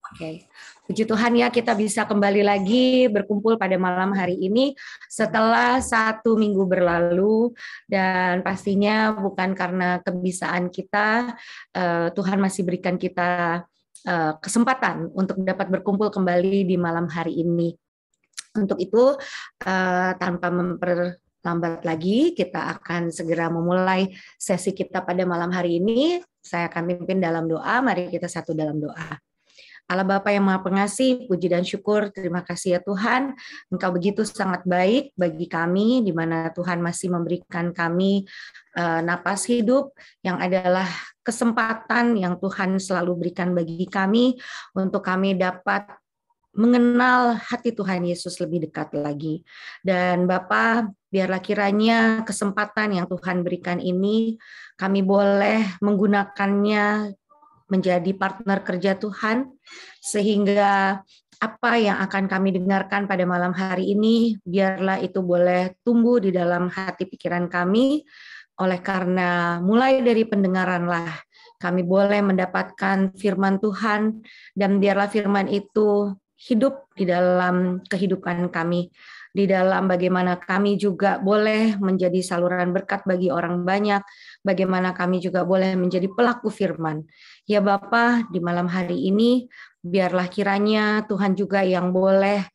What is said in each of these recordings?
Oke, puji Tuhan ya kita bisa kembali lagi berkumpul pada malam hari ini setelah 1 minggu berlalu dan pastinya bukan karena kebisaan kita, Tuhan masih berikan kita kesempatan untuk dapat berkumpul kembali di malam hari ini. Untuk itu tanpa memperlambat lagi kita akan segera memulai sesi kita pada malam hari ini. Saya akan pimpin dalam doa, mari kita satu dalam doa. Allah Bapa yang Maha Pengasih, puji dan syukur, terima kasih ya Tuhan, Engkau begitu sangat baik bagi kami, di mana Tuhan masih memberikan kami napas hidup, yang adalah kesempatan yang Tuhan selalu berikan bagi kami, untuk kami dapat mengenal hati Tuhan Yesus lebih dekat lagi. Dan Bapa, biarlah kiranya kesempatan yang Tuhan berikan ini, kami boleh menggunakannya menjadi partner kerja Tuhan, sehingga apa yang akan kami dengarkan pada malam hari ini, biarlah itu boleh tumbuh di dalam hati pikiran kami, oleh karena mulai dari pendengaranlah kami boleh mendapatkan firman Tuhan, dan biarlah firman itu hidup di dalam kehidupan kami, di dalam bagaimana kami juga boleh menjadi saluran berkat bagi orang banyak, bagaimana kami juga boleh menjadi pelaku firman. Ya Bapa, di malam hari ini, biarlah kiranya Tuhan juga yang boleh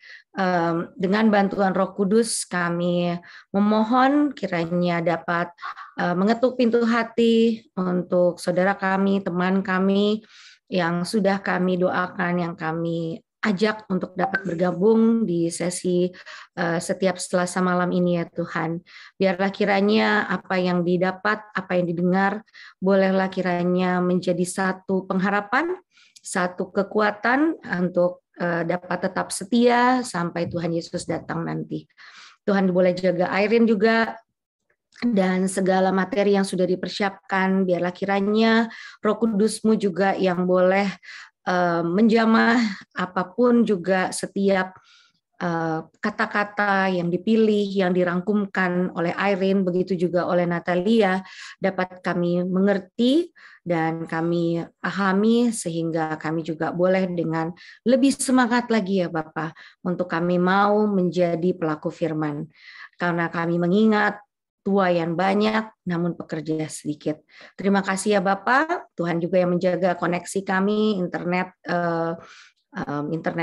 dengan bantuan Roh Kudus kami memohon kiranya dapat mengetuk pintu hati untuk saudara kami, teman kami yang sudah kami doakan, yang kami ajak untuk dapat bergabung di sesi setiap Selasa malam ini ya Tuhan. Biarlah kiranya apa yang didapat, apa yang didengar, bolehlah kiranya menjadi satu pengharapan, satu kekuatan untuk dapat tetap setia sampai Tuhan Yesus datang nanti. Tuhan boleh jaga Irene juga, dan segala materi yang sudah dipersiapkan, biarlah kiranya Roh Kudus-Mu juga yang boleh menjamah apapun juga setiap kata-kata yang dipilih, yang dirangkumkan oleh Irene, begitu juga oleh Natalia, dapat kami mengerti dan kami pahami, sehingga kami juga boleh dengan lebih semangat lagi ya Bapak, untuk kami mau menjadi pelaku firman. Karena kami mengingat tuaian banyak, namun pekerja sedikit. Terima kasih ya Bapak, Tuhan juga yang menjaga koneksi kami, internet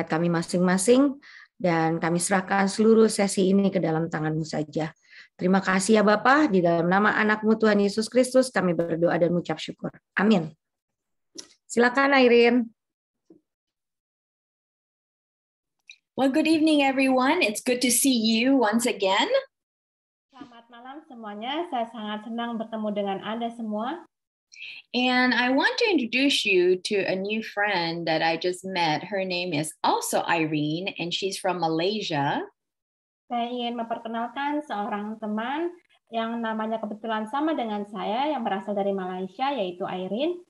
kami masing-masing, dan kami serahkan seluruh sesi ini ke dalam tangan-Mu saja. Terima kasih ya Bapa, di dalam nama anak-Mu Tuhan Yesus Kristus kami berdoa dan mengucap syukur. Amin. Silakan Irene. Well, good evening everyone. It's good to see you once again. Selamat malam semuanya. Saya sangat senang bertemu dengan Anda semua. And I want to introduce you to a new friend that I just met. Her name is also Irene, and she's from Malaysia. Saya ingin memperkenalkan seorang teman yang namanya kebetulan sama dengan saya, yang berasal dari Malaysia, yaitu Irene.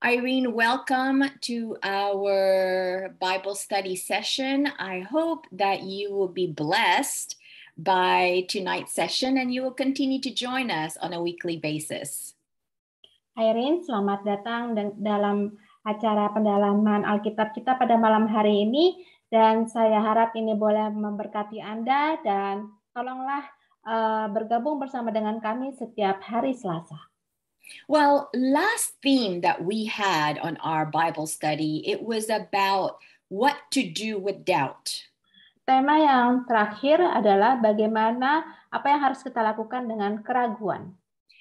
Irene, welcome to our Bible study session. I hope that you will be blessed by tonight's session and you will continue to join us on a weekly basis. Irene, selamat datang dalam acara pendalaman Alkitab kita pada malam hari ini, dan saya harap ini boleh memberkati Anda, dan tolonglah bergabung bersama dengan kami setiap hari Selasa. Well, last theme that we had on our Bible study, it was about what to do with doubt. Tema yang terakhir adalah bagaimana apa yang harus kita lakukan dengan keraguan.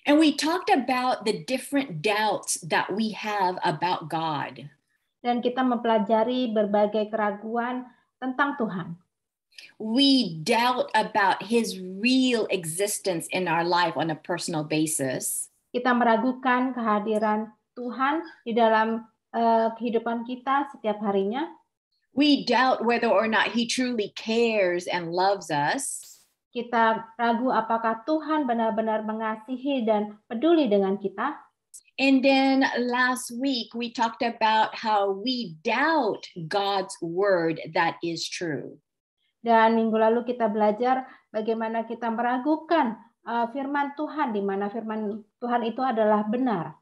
And we talked about the different doubts that we have about God. Dan kita mempelajari berbagai keraguan tentang Tuhan. We doubt about His real existence in our life on a personal basis. Kita meragukan kehadiran Tuhan di dalam kehidupan kita setiap harinya. We doubt whether or not He truly cares and loves us. Kita ragu apakah Tuhan benar-benar mengasihi dan peduli dengan kita. And then last week we talked about how we doubt God's word that is true. Dan minggu lalu kita belajar bagaimana kita meragukan firman Tuhan, di mana firman Tuhan itu adalah benar.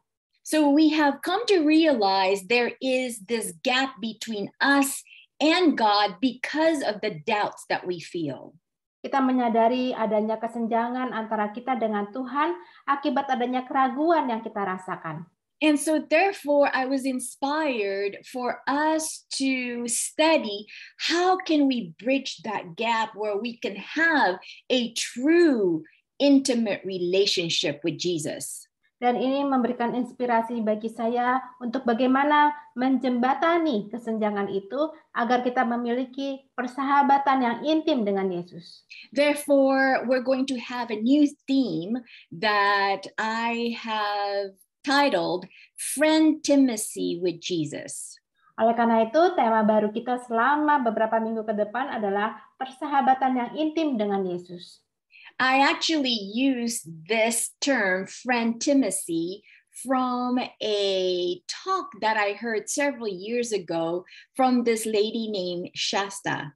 So we have come to realize there is this gap between us and God because of the doubts that we feel. Kita menyadari adanya kesenjangan antara kita dengan Tuhan akibat adanya keraguan yang kita rasakan. And so therefore, I was inspired for us to study how can we bridge that gap where we can have a true intimate relationship with Jesus. Dan ini memberikan inspirasi bagi saya untuk bagaimana menjembatani kesenjangan itu agar kita memiliki persahabatan yang intim dengan Yesus. Therefore, we're going to have a new theme that I have titled Friendimacy with Jesus. Oleh karena itu, tema baru kita selama beberapa minggu ke depan adalah persahabatan yang intim dengan Yesus. I actually used this term, friendimacy, from a talk that I heard several years ago from this lady named Shasta.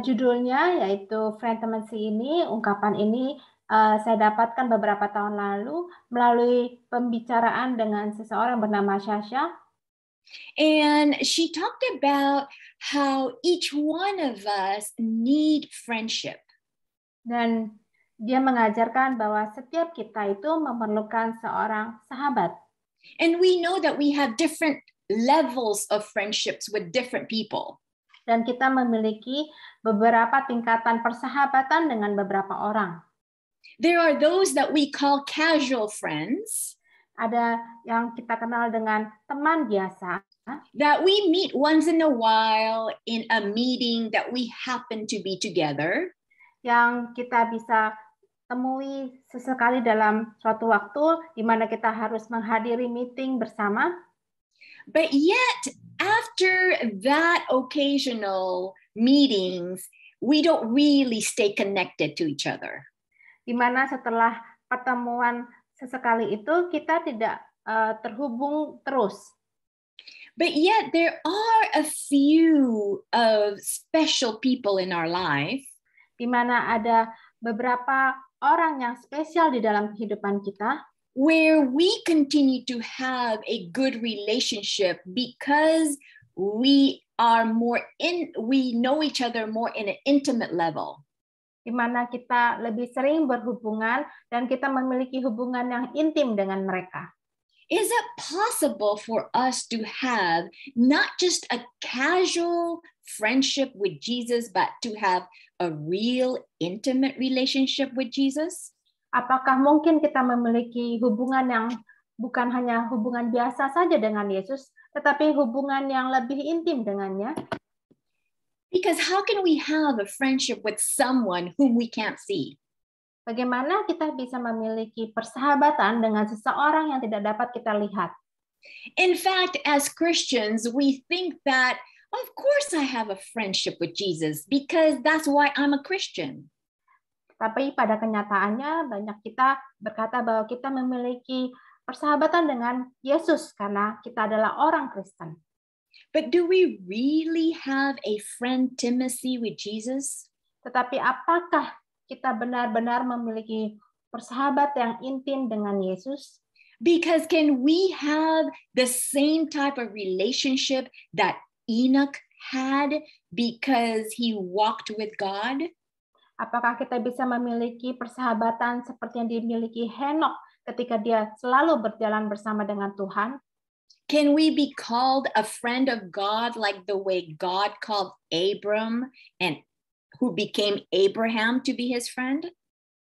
Judulnya yaitu Friendimacy ini, ungkapan ini saya dapatkan beberapa tahun lalu melalui pembicaraan dengan seseorang bernama Shasta. And she talked about how each one of us need friendship. Dan dia mengajarkan bahwa setiap kita itu memerlukan seorang sahabat. And we know that we have different levels of friendships with different people. Dan kita memiliki beberapa tingkatan persahabatan dengan beberapa orang. There are those that we call casual friends. Ada yang kita kenal dengan teman biasa. That we meet once in a while in a meeting that we happen to be together. Yang kita bisa temui sesekali dalam suatu waktu di mana kita harus menghadiri meeting bersama. But yet, after that occasional meetings, we don't really stay connected to each other. Di mana setelah pertemuan sesekali itu kita tidak terhubung terus. But yet, there are a few of special people in our life. Di mana ada beberapa orang yang spesial di dalam kehidupan kita, where we continue to have a good relationship because we know each other more in an intimate level. Di mana kita lebih sering berhubungan dan kita memiliki hubungan yang intim dengan mereka. Is it possible for us to have not just a casual friendship with Jesus, but to have a real intimate relationship with Jesus? Apakah mungkin kita memiliki hubungan yang bukan hanya hubungan biasa saja dengan Yesus, tetapi hubungan yang lebih intim dengannya? Because how can we have a friendship with someone whom we can't see? Bagaimana kita bisa memiliki persahabatan dengan seseorang yang tidak dapat kita lihat? In fact, as Christians, we think that, of course I have a friendship with Jesus because that's why I'm a Christian. Tapi pada kenyataannya banyak kita berkata bahwa kita memiliki persahabatan dengan Yesus karena kita adalah orang Kristen. But do we really have a friendimacy with Jesus? Tetapi apakah kita benar-benar memiliki persahabat yang intim dengan Yesus? Because can we have the same type of relationship that Enoch had because he walked with God? Apakah kita bisa memiliki persahabatan seperti yang dimiliki Henok ketika dia selalu berjalan bersama dengan Tuhan? Can we be called a friend of God like the way God called Abram and who became Abraham to be his friend?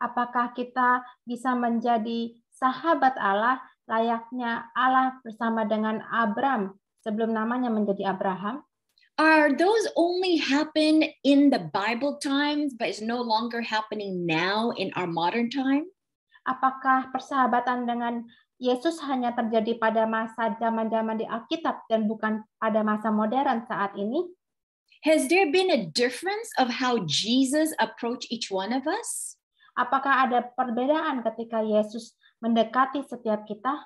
Apakah kita bisa menjadi sahabat Allah layaknya Allah bersama dengan Abram sebelum namanya menjadi Abraham? Are those only happen in the Bible times, but is no longer happening now in our modern time? Apakah persahabatan dengan Yesus hanya terjadi pada masa zaman-zaman di Alkitab dan bukan pada masa modern saat ini? Has there been a difference of how Jesus approached each one of us? Apakah ada perbedaan ketika Yesus mendekati setiap kita?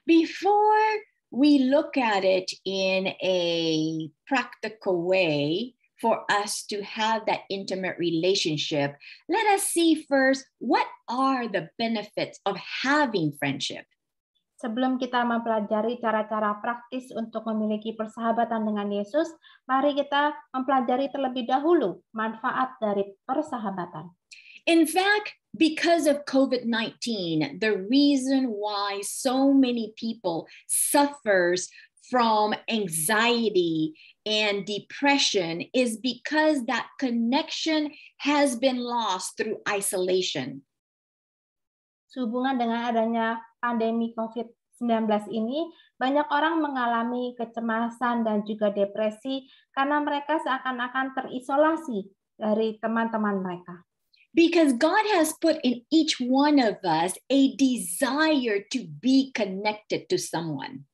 Before we look at it in a practical way for us to have that intimate relationship, let us see first what are the benefits of having friendship. Sebelum kita mempelajari cara-cara praktis untuk memiliki persahabatan dengan Yesus, mari kita mempelajari terlebih dahulu manfaat dari persahabatan. In fact, because of COVID-19, the reason why so many people suffers from anxiety and depression is because that connection has been lost through isolation. Sehubungan dengan adanya pandemi COVID-19 ini, banyak orang mengalami kecemasan dan juga depresi karena mereka seakan-akan terisolasi dari teman-teman mereka. Because God has put in each one of us a desire to be connected to someone.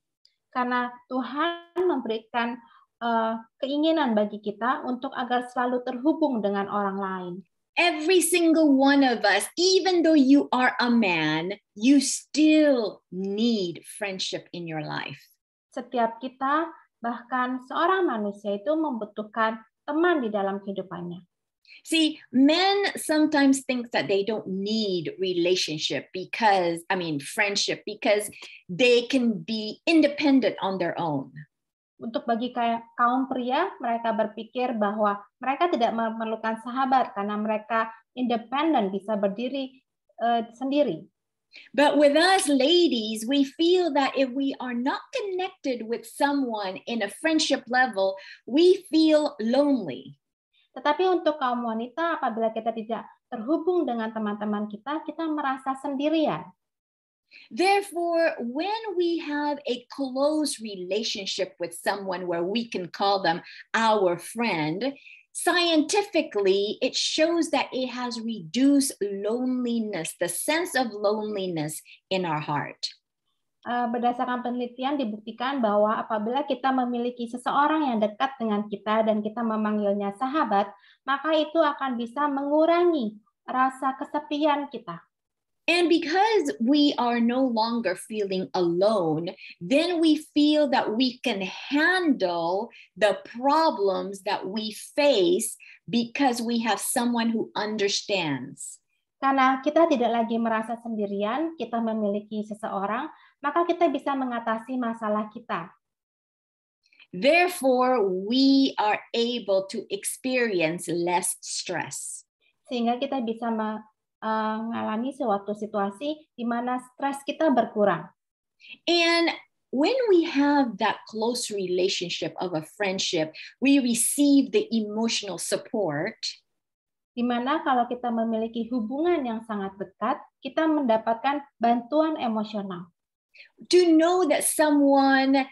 Karena Tuhan memberikan keinginan bagi kita untuk agar selalu terhubung dengan orang lain. Every single one of us, even though you are a man, you still need friendship in your life. Setiap kita, bahkan seorang manusia itu membutuhkan teman di dalam kehidupannya. See, men sometimes think that they don't need friendship because they can be independent on their own. Untuk bagi kaum pria, mereka berpikir bahwa mereka tidak memerlukan sahabat karena mereka independen, bisa berdiri sendiri. But with us ladies, we feel that if we are not connected with someone in a friendship level, we feel lonely. Tetapi untuk kaum wanita, apabila kita tidak terhubung dengan teman-teman kita, kita merasa sendirian. Therefore, when we have a close relationship with someone where we can call them our friend, scientifically, it shows that it has reduced loneliness, the sense of loneliness in our heart. Berdasarkan penelitian dibuktikan bahwa apabila kita memiliki seseorang yang dekat dengan kita dan kita memanggilnya sahabat, maka itu akan bisa mengurangi rasa kesepian kita. And because we are no longer feeling alone, then we feel that we can handle the problems that we face because we have someone who understands. Karena kita tidak lagi merasa sendirian, kita memiliki seseorang, maka kita bisa mengatasi masalah kita. Therefore, we are able to experience less stress. Sehingga kita bisa mengalami suatu situasi di mana stres kita berkurang. And when we have that close relationship of a friendship, we receive the emotional support. Di mana kalau kita memiliki hubungan yang sangat dekat, kita mendapatkan bantuan emosional. To know that someone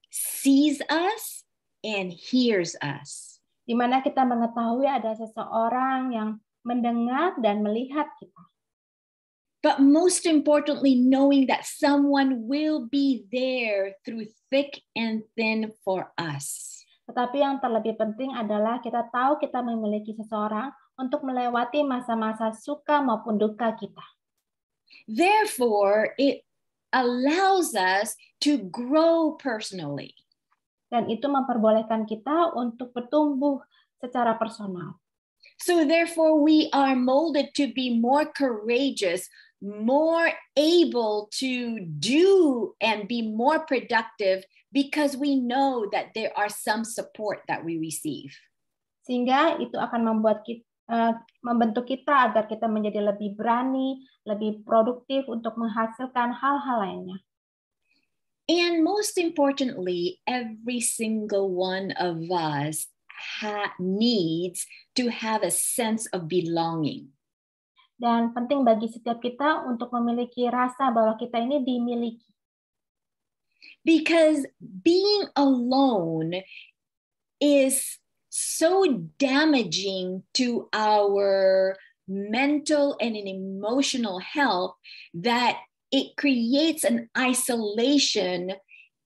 sees us and hears us. Di mana kita mengetahui ada seseorang yang mendengar dan melihat kita. But most importantly, knowing that someone will be there through thick and thin for us. Tetapi yang terlebih penting adalah kita tahu kita memiliki seseorang untuk melewati masa-masa suka maupun duka kita. Therefore, it allows us to grow personally. Dan itu memperbolehkan kita untuk bertumbuh secara personal. So therefore, we are molded to be more courageous, more able to do and be more productive because we know that there are some support that we receive. Sehingga itu akan membuat kita, membentuk kita agar kita menjadi lebih berani, lebih produktif untuk menghasilkan hal-hal lainnya. And most importantly, every single one of us needs to have a sense of belonging. Dan penting bagi setiap kita untuk memiliki rasa bahwa kita ini dimiliki. Because being alone is so damaging to our mental and emotional health that it creates an isolation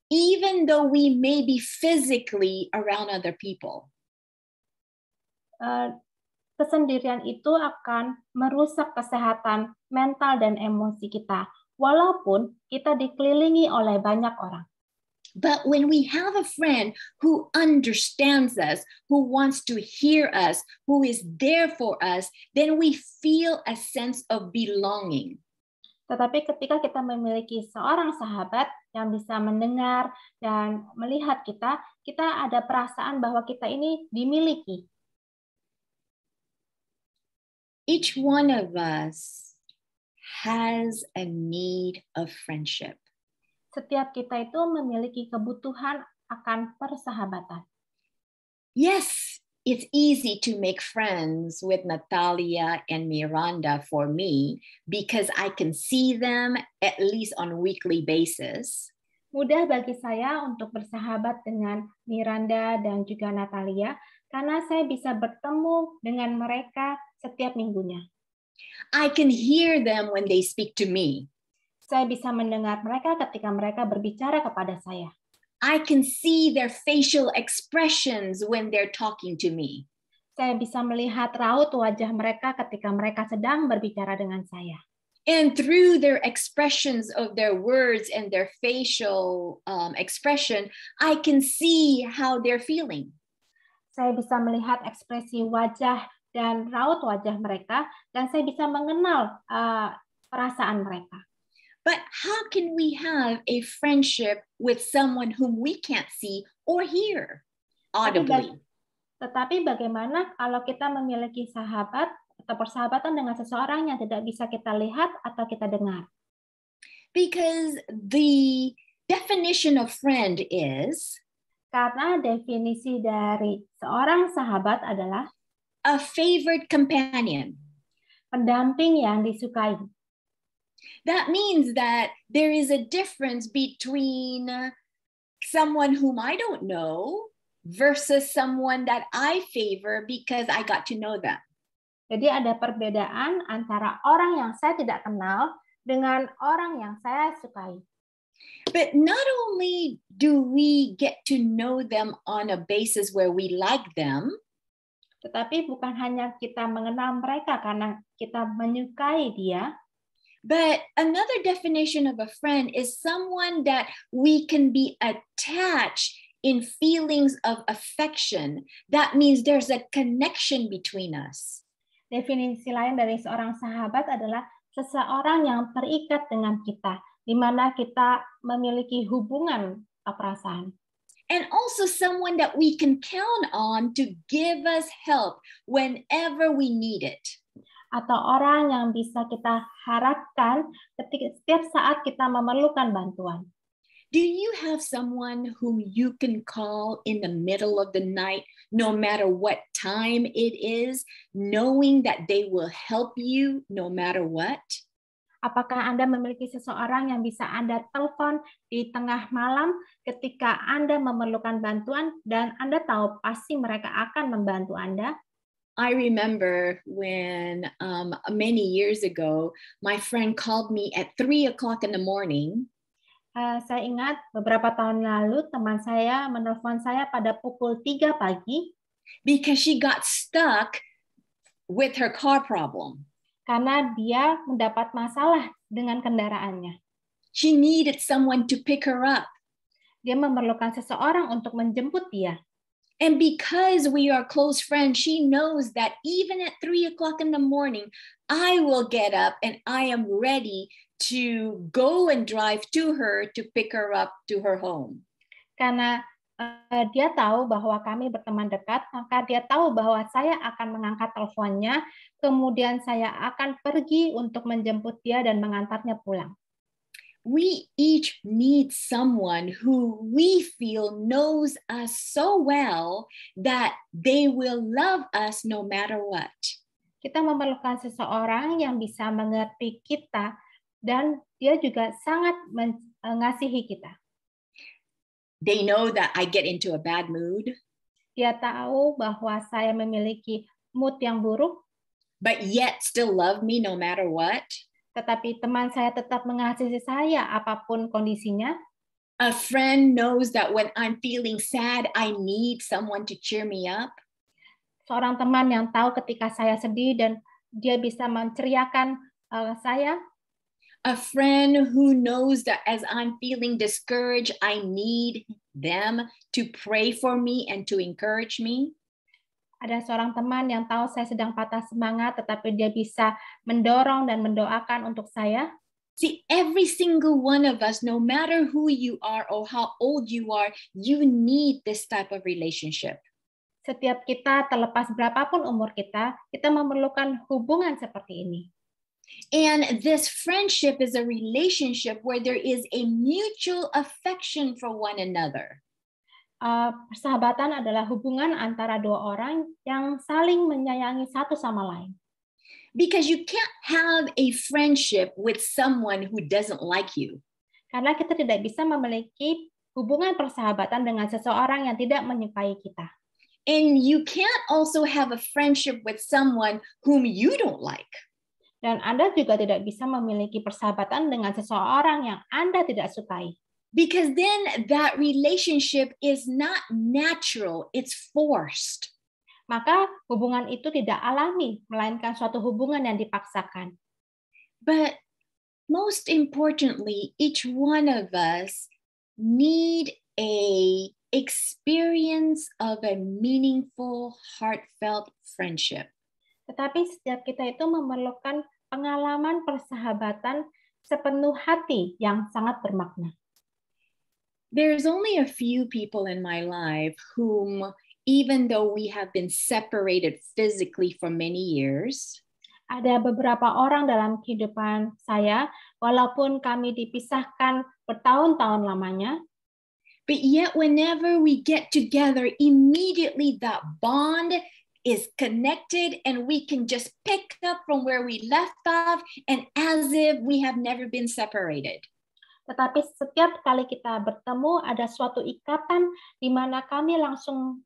even though we may be physically around other people. Kesendirian itu akan merusak kesehatan mental dan emosi kita, walaupun kita dikelilingi oleh banyak orang. But when we have a friend who understands us, who wants to hear us, who is there for us, then we feel a sense of belonging. Tetapi ketika kita memiliki seorang sahabat yang bisa mendengar dan melihat kita, kita ada perasaan bahwa kita ini dimiliki. Each one of us has a need of friendship. Setiap kita itu memiliki kebutuhan akan persahabatan. Yes, it's easy to make friends with Natalia and Miranda for me because I can see them at least on a weekly basis. Mudah bagi saya untuk bersahabat dengan Miranda dan juga Natalia karena saya bisa bertemu dengan mereka setiap minggunya. I can hear them when they speak to me. Saya bisa mendengar mereka ketika mereka berbicara kepada saya. I can see their facial expressions when they're talking to me. Saya bisa melihat raut wajah mereka ketika mereka sedang berbicara dengan saya. And through their expressions of their words and their facial expression, I can see how they're feeling. Saya bisa melihat ekspresi wajah dan raut wajah mereka, dan saya bisa mengenal perasaan mereka. But how can we have a friendship with someone whom we can't see or hear audibly? Tetapi bagaimana kalau kita memiliki sahabat atau persahabatan dengan seseorang yang tidak bisa kita lihat atau kita dengar? Because the definition of friend is Karena definisi dari seorang sahabat adalah a favored companion. pendamping yang disukai. That means that there is a difference between someone whom I don't know versus someone that I favor because I got to know them. Jadi ada perbedaan antara orang yang saya tidak kenal dengan orang yang saya sukai. But not only do we get to know them on a basis where we like them, Tetapi bukan hanya kita mengenal mereka karena kita menyukai dia, but another definition of a friend is someone that we can be attached in feelings of affection. That means there's a connection between us. definisi lain dari seorang sahabat adalah seseorang yang terikat dengan kita, di mana kita memiliki hubungan perasaan. And also someone that we can count on to give us help whenever we need it. Atau orang yang bisa kita harapkan ketika setiap saat kita memerlukan bantuan. Do you have someone whom you can call in the middle of the night, no matter what time it is, knowing that they will help you no matter what? Apakah Anda memiliki seseorang yang bisa Anda telepon di tengah malam ketika Anda memerlukan bantuan dan Anda tahu pasti mereka akan membantu Anda? I remember when many years ago, my friend called me at 3 o'clock in the morning. Saya ingat beberapa tahun lalu teman saya menelpon saya pada pukul 3 pagi because she got stuck with her car problem. karena dia mendapat masalah dengan kendaraannya. She needed someone to pick her up. Dia memerlukan seseorang untuk menjemput dia. And because we are close friends, she knows that even at 3 o'clock in the morning, I will get up and I am ready to go and drive to her to pick her up to her home. Karena dia tahu bahwa kami berteman dekat, maka dia tahu bahwa saya akan mengangkat teleponnya, kemudian saya akan pergi untuk menjemput dia dan mengantarnya pulang. We each need someone who we feel knows us so well that they will love us no matter what. Kita memerlukan seseorang yang bisa mengerti kita dan dia juga sangat mengasihi kita. They know that I get into a bad mood. Dia tahu bahwa saya memiliki mood yang buruk, but yet still love me no matter what. Tetapi teman saya tetap mengasihi saya apapun kondisinya. A friend knows that when I'm feeling sad, I need someone to cheer me up. Seorang teman yang tahu ketika saya sedih dan dia bisa menceriakan saya. A friend who knows that as I'm feeling discouraged, I need them to pray for me and to encourage me. Ada seorang teman yang tahu saya sedang patah semangat, tetapi dia bisa mendorong dan mendoakan untuk saya. See, every single one of us, no matter who you are or how old you are, you need this type of relationship. Setiap kita, terlepas berapapun umur kita memerlukan hubungan seperti ini. And this friendship is a relationship where there is a mutual affection for one another. Persahabatan adalah hubungan antara dua orang yang saling menyayangi satu sama lain. Because you can't have a friendship with someone who doesn't like you. Karena kita tidak bisa memiliki hubungan persahabatan dengan seseorang yang tidak menyukai kita. And you can't also have a friendship with someone whom you don't like. Dan Anda juga tidak bisa memiliki persahabatan dengan seseorang yang Anda tidak sukai. Because then that relationship is not natural, it's forced. Maka hubungan itu tidak alami, melainkan suatu hubungan yang dipaksakan. But most importantly, each one of us need a experience of a meaningful, heartfelt friendship. Tetapi setiap kita itu memerlukan pengalaman persahabatan sepenuh hati yang sangat bermakna. There's only a few people in my life whom, even though we have been separated physically for many years, ada beberapa orang dalam kehidupan saya, walaupun kami dipisahkan bertahun-tahun lamanya, but yet whenever we get together, immediately that bond is connected and we can just pick up from where we left off and as if we have never been separated. Tetapi setiap kali kita bertemu, ada suatu ikatan di mana kami langsung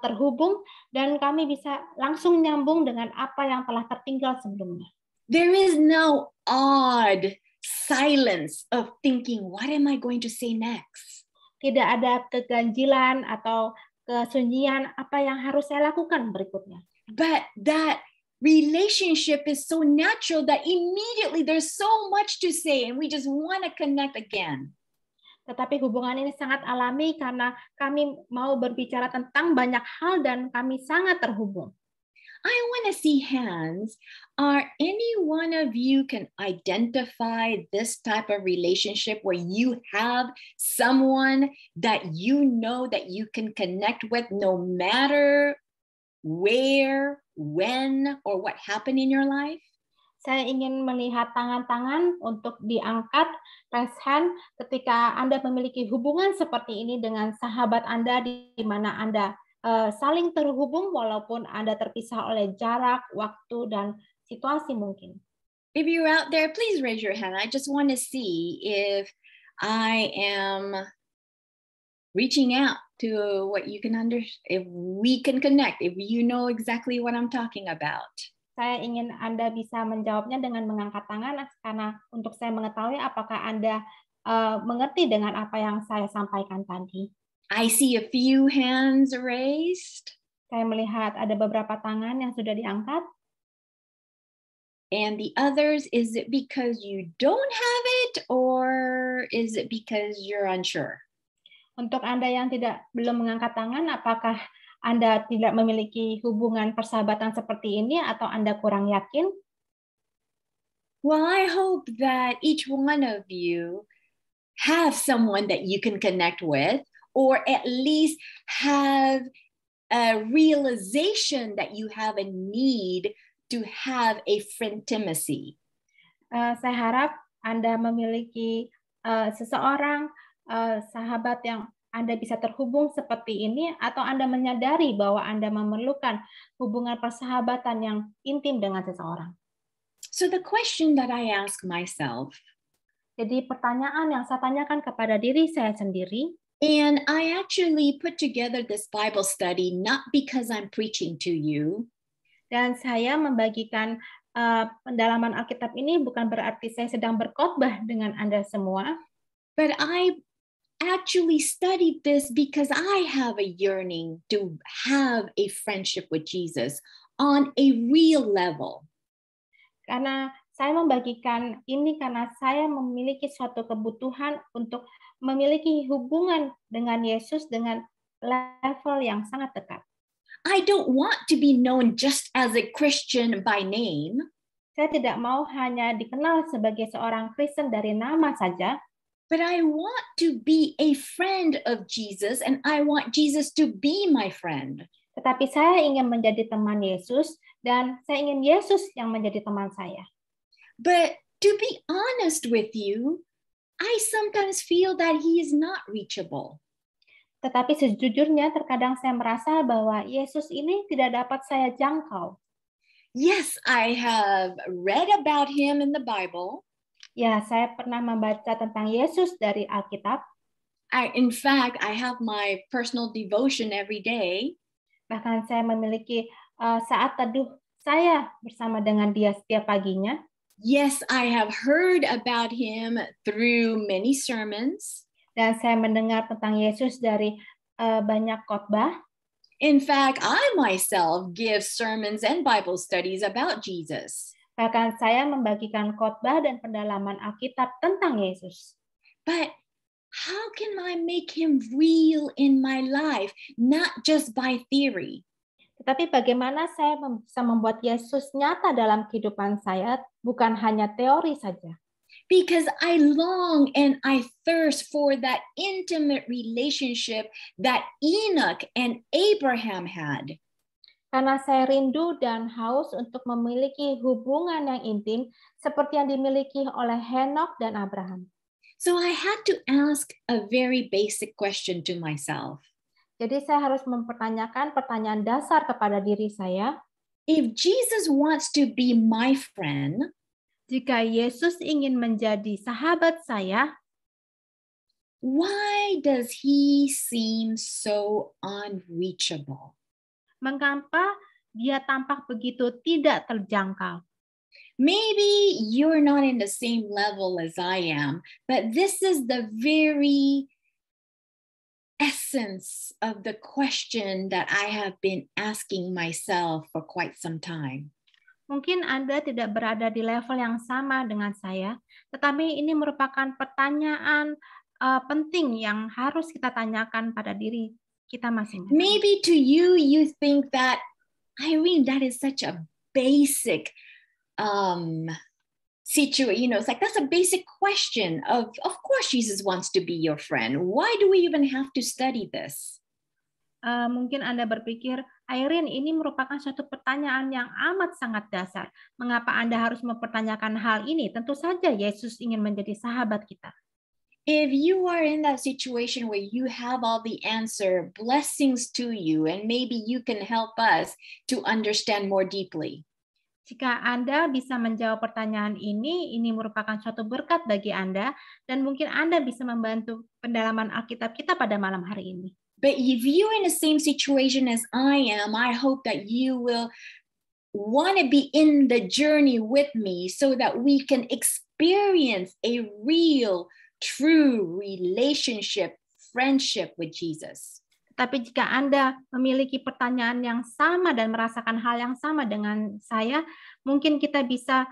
terhubung dan kami bisa langsung nyambung dengan apa yang telah tertinggal sebelumnya. There is no odd silence of thinking, what am I going to say next? Tidak ada keganjilan atau kesunyian apa yang harus saya lakukan berikutnya. But that relationship is so natural that immediately there's so much to say and we just want to connect again. Tetapi hubungan ini sangat alami karena kami mau berbicara tentang banyak hal dan kami sangat terhubung. I want to see hands. Are any one of you can identify this type of relationship where you have someone that you know that you can connect with no matter where, when, or what happened in your life? Saya ingin melihat tangan-tangan untuk diangkat, raise hand, ketika Anda memiliki hubungan seperti ini dengan sahabat Anda di mana Anda saling terhubung walaupun Anda terpisah oleh jarak, waktu, dan situasi mungkin. If you're out there, please raise your hand. I just want to see if I am reaching out to what you can understand, if we can connect, if you know exactly what I'm talking about. Saya ingin Anda bisa menjawabnya dengan mengangkat tangan karena untuk saya mengetahui apakah Anda mengerti dengan apa yang saya sampaikan tadi. I see a few hands raised. Saya melihat ada beberapa tangan yang sudah diangkat. And the others, is it because you don't have it or is it because you're unsure? Untuk Anda yang belum mengangkat tangan, apakah Anda tidak memiliki hubungan persahabatan seperti ini atau Anda kurang yakin? Well, I hope that each one of you have someone that you can connect with, or at least have a realization that you have a need to have a friendimacy. Saya harap Anda memiliki seseorang, sahabat yang Anda bisa terhubung seperti ini, atau Anda menyadari bahwa Anda memerlukan hubungan persahabatan yang intim dengan seseorang. So the question that I ask myself, jadi pertanyaan yang saya tanyakan kepada diri saya sendiri, and I actually put together this Bible study not because I'm preaching to you, dan saya membagikan pendalaman Alkitab ini bukan berarti saya sedang berkhotbah dengan Anda semua, but I actually studied this because I have a yearning to have a friendship with Jesus on a real level. Karena saya membagikan ini karena saya memiliki suatu kebutuhan untuk memiliki hubungan dengan Yesus dengan level yang sangat dekat. I don't want to be known just as a Christian by name. Saya tidak mau hanya dikenal sebagai seorang Kristen dari nama saja, but I want to be a friend of Jesus, and I want Jesus to be my friend. tetapi saya ingin menjadi teman Yesus dan saya ingin Yesus yang menjadi teman saya. But to be honest with you, I sometimes feel that he is not reachable. Tetapi sejujurnya terkadang saya merasa bahwa Yesus ini tidak dapat saya jangkau. Yes, I have read about him in the Bible. Ya, saya pernah membaca tentang Yesus dari Alkitab. In fact, I have my personal devotion every day. Bahkan saya memiliki saat teduh saya bersama dengan dia setiap paginya. Yes, I have heard about him through many sermons. Dan saya mendengar tentang Yesus dari banyak khotbah. In fact, I myself give sermons and Bible studies about Jesus. Bahkan saya membagikan khotbah dan pendalaman Alkitab tentang Yesus. But how can I make him real in my life, not just by theory? Tetapi bagaimana saya bisa membuat Yesus nyata dalam kehidupan saya, bukan hanya teori saja? Because I long and I thirst for that intimate relationship that Enoch and Abraham had. Karena saya rindu dan haus untuk memiliki hubungan yang intim seperti yang dimiliki oleh Henokh dan Abraham. So I had to ask a very basic question to myself. Jadi saya harus mempertanyakan pertanyaan dasar kepada diri saya. If Jesus wants to be my friend, jika Yesus ingin menjadi sahabat saya, why does he seem so unreachable? Mengapa dia tampak begitu tidak terjangkau? Maybe you're not in the same level as I am, but this is the very essence of the question that I have been asking myself for quite some time. Mungkin Anda tidak berada di level yang sama dengan saya, tetapi ini merupakan pertanyaan penting yang harus kita tanyakan pada diri kita masing-masing. Maybe to you, you think that, Irene, that is such a basic situation. It's like, that's a basic question of course Jesus wants to be your friend. Why do we even have to study this? Mungkin Anda berpikir, Irene, ini merupakan suatu pertanyaan yang amat sangat dasar. Mengapa Anda harus mempertanyakan hal ini? Tentu saja Yesus ingin menjadi sahabat kita. If you are in that situation where you have all the answer, blessings to you, and maybe you can help us to understand more deeply. Jika Anda bisa menjawab pertanyaan ini merupakan suatu berkat bagi Anda, dan mungkin Anda bisa membantu pendalaman Alkitab kita pada malam hari ini. But if you're in the same situation as I am, I hope that you will want to be in the journey with me so that we can experience a real, true relationship, friendship with Jesus. Tapi jika Anda memiliki pertanyaan yang sama dan merasakan hal yang sama dengan saya, mungkin kita bisa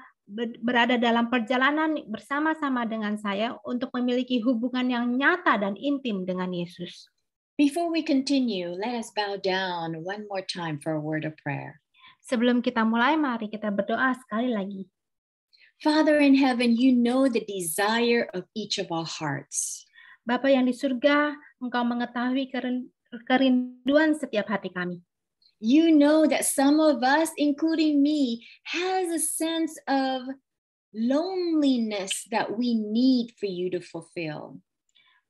berada dalam perjalanan bersama-sama dengan saya untuk memiliki hubungan yang nyata dan intim dengan Yesus. Before we continue, let us bow down one more time for a word of prayer. Sebelum kita mulai, mari kita berdoa sekali lagi. Father in heaven, you know the desire of each of our hearts. Bapa yang di surga, Engkau mengetahui kerinduan setiap hati kami. You know that some of us, including me, has a sense of loneliness that we need for you to fulfill.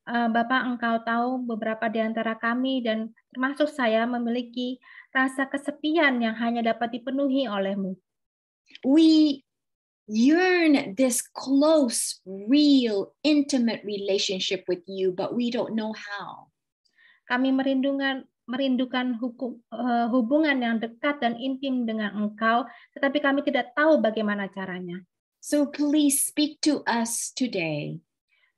Bapak, Engkau tahu beberapa di antara kami dan termasuk saya memiliki rasa kesepian yang hanya dapat dipenuhi oleh-Mu. We yearn this close, real, intimate relationship with you, but we don't know how. Kami merindukan hubungan yang dekat dan intim dengan Engkau, tetapi kami tidak tahu bagaimana caranya. So please speak to us today.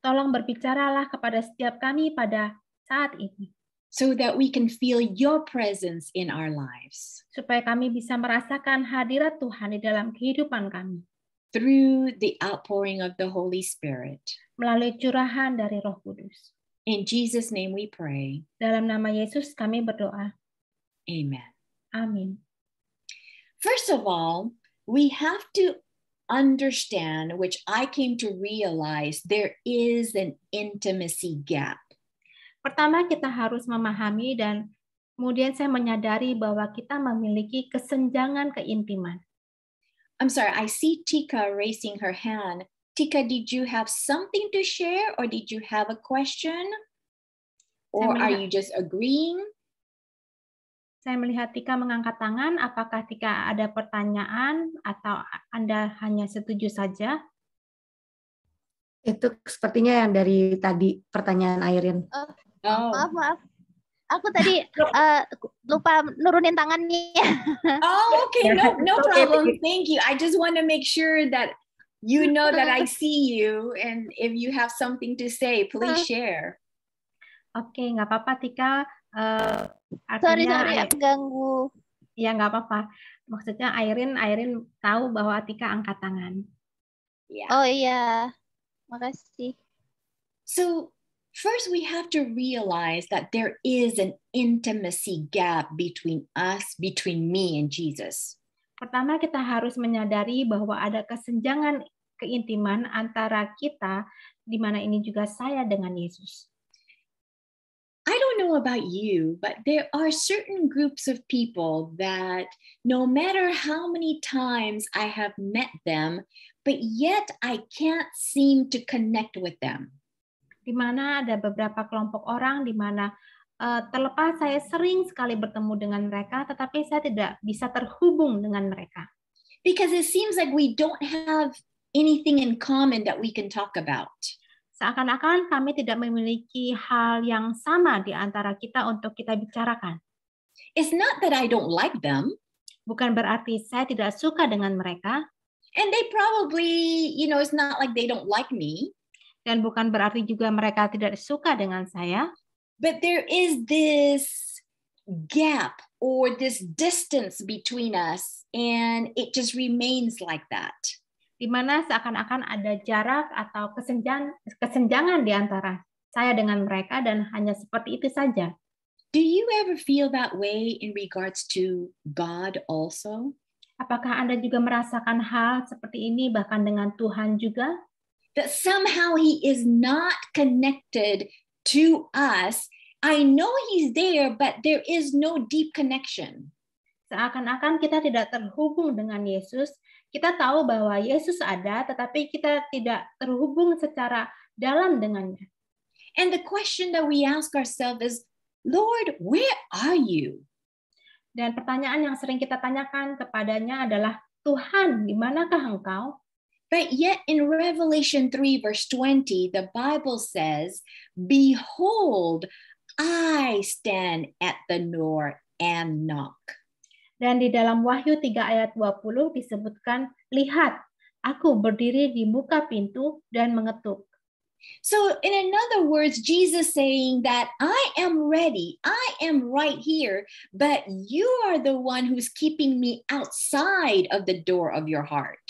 Tolong berbicaralah kepada setiap kami pada saat ini. So that we can feel your presence in our lives. Supaya kami bisa merasakan hadirat Tuhan di dalam kehidupan kami. Through the outpouring of the Holy Spirit. Melalui curahan dari Roh Kudus. In Jesus' name we pray. Dalam nama Yesus kami berdoa. Amen. Amin. First of all, we have to understand, which I came to realize, there is an intimacy gap. Pertama, kita harus memahami dan kemudian saya menyadari bahwa kita memiliki kesenjangan keintiman. I'm sorry, I see Tika raising her hand. Tika, did you have something to share or did you have a question? Or are you just agreeing? Saya melihat Tika mengangkat tangan. Apakah Tika ada pertanyaan atau Anda hanya setuju saja? Itu sepertinya yang dari tadi pertanyaan Irene. Maaf. Aku tadi lupa nurunin tangannya. Oh, okay. No problem. Thank you. I just want to make sure that you know that I see you, and if you have something to say, please share. Oke, nggak apa-apa Tika. Sorry, aku ganggu. Ya, nggak apa-apa. Maksudnya Irene tahu bahwa Tika angkat tangan. Yeah. Oh iya, makasih. So first we have to realize that there is an intimacy gap between us, between me and Jesus. Pertama, kita harus menyadari bahwa ada kesenjangan keintiman antara kita, di mana ini juga saya dengan Yesus. I don't know about you, but there are certain groups of people that no matter how many times I have met them, but yet I can't seem to connect with them. Di mana ada beberapa kelompok orang di mana terlepas saya sering sekali bertemu dengan mereka, tetapi saya tidak bisa terhubung dengan mereka. Because it seems like we don't have anything in common that we can talk about. Seakan-akan kami tidak memiliki hal yang sama di antara kita untuk kita bicarakan. It's not that I don't like them. Bukan berarti saya tidak suka dengan mereka. And they probably, it's not like they don't like me. Dan bukan berarti juga mereka tidak suka dengan saya. But there is this gap or this distance between us, and it just remains like that. Di mana seakan-akan ada jarak atau kesenjangan di antara saya dengan mereka dan hanya seperti itu saja. Do you ever feel that way in regards to God also? Apakah Anda juga merasakan hal seperti ini bahkan dengan Tuhan juga? That somehow He is not connected to us. I know He's there, but there is no deep connection. Seakan-akan kita tidak terhubung dengan Yesus. Kita tahu bahwa Yesus ada, tetapi kita tidak terhubung secara dalam dengannya. And the question that we ask ourselves is, Lord, where are you? Dan pertanyaan yang sering kita tanyakan kepadanya adalah, Tuhan, di manakah Engkau? But yet in Revelation 3 verse 20, the Bible says, behold, I stand at the door and knock. Dan di dalam Wahyu 3 ayat 20 disebutkan, lihat, aku berdiri di muka pintu dan mengetuk. So in other words, Jesus saying that I am ready, I am right here, but you are the one who's keeping me outside of the door of your heart.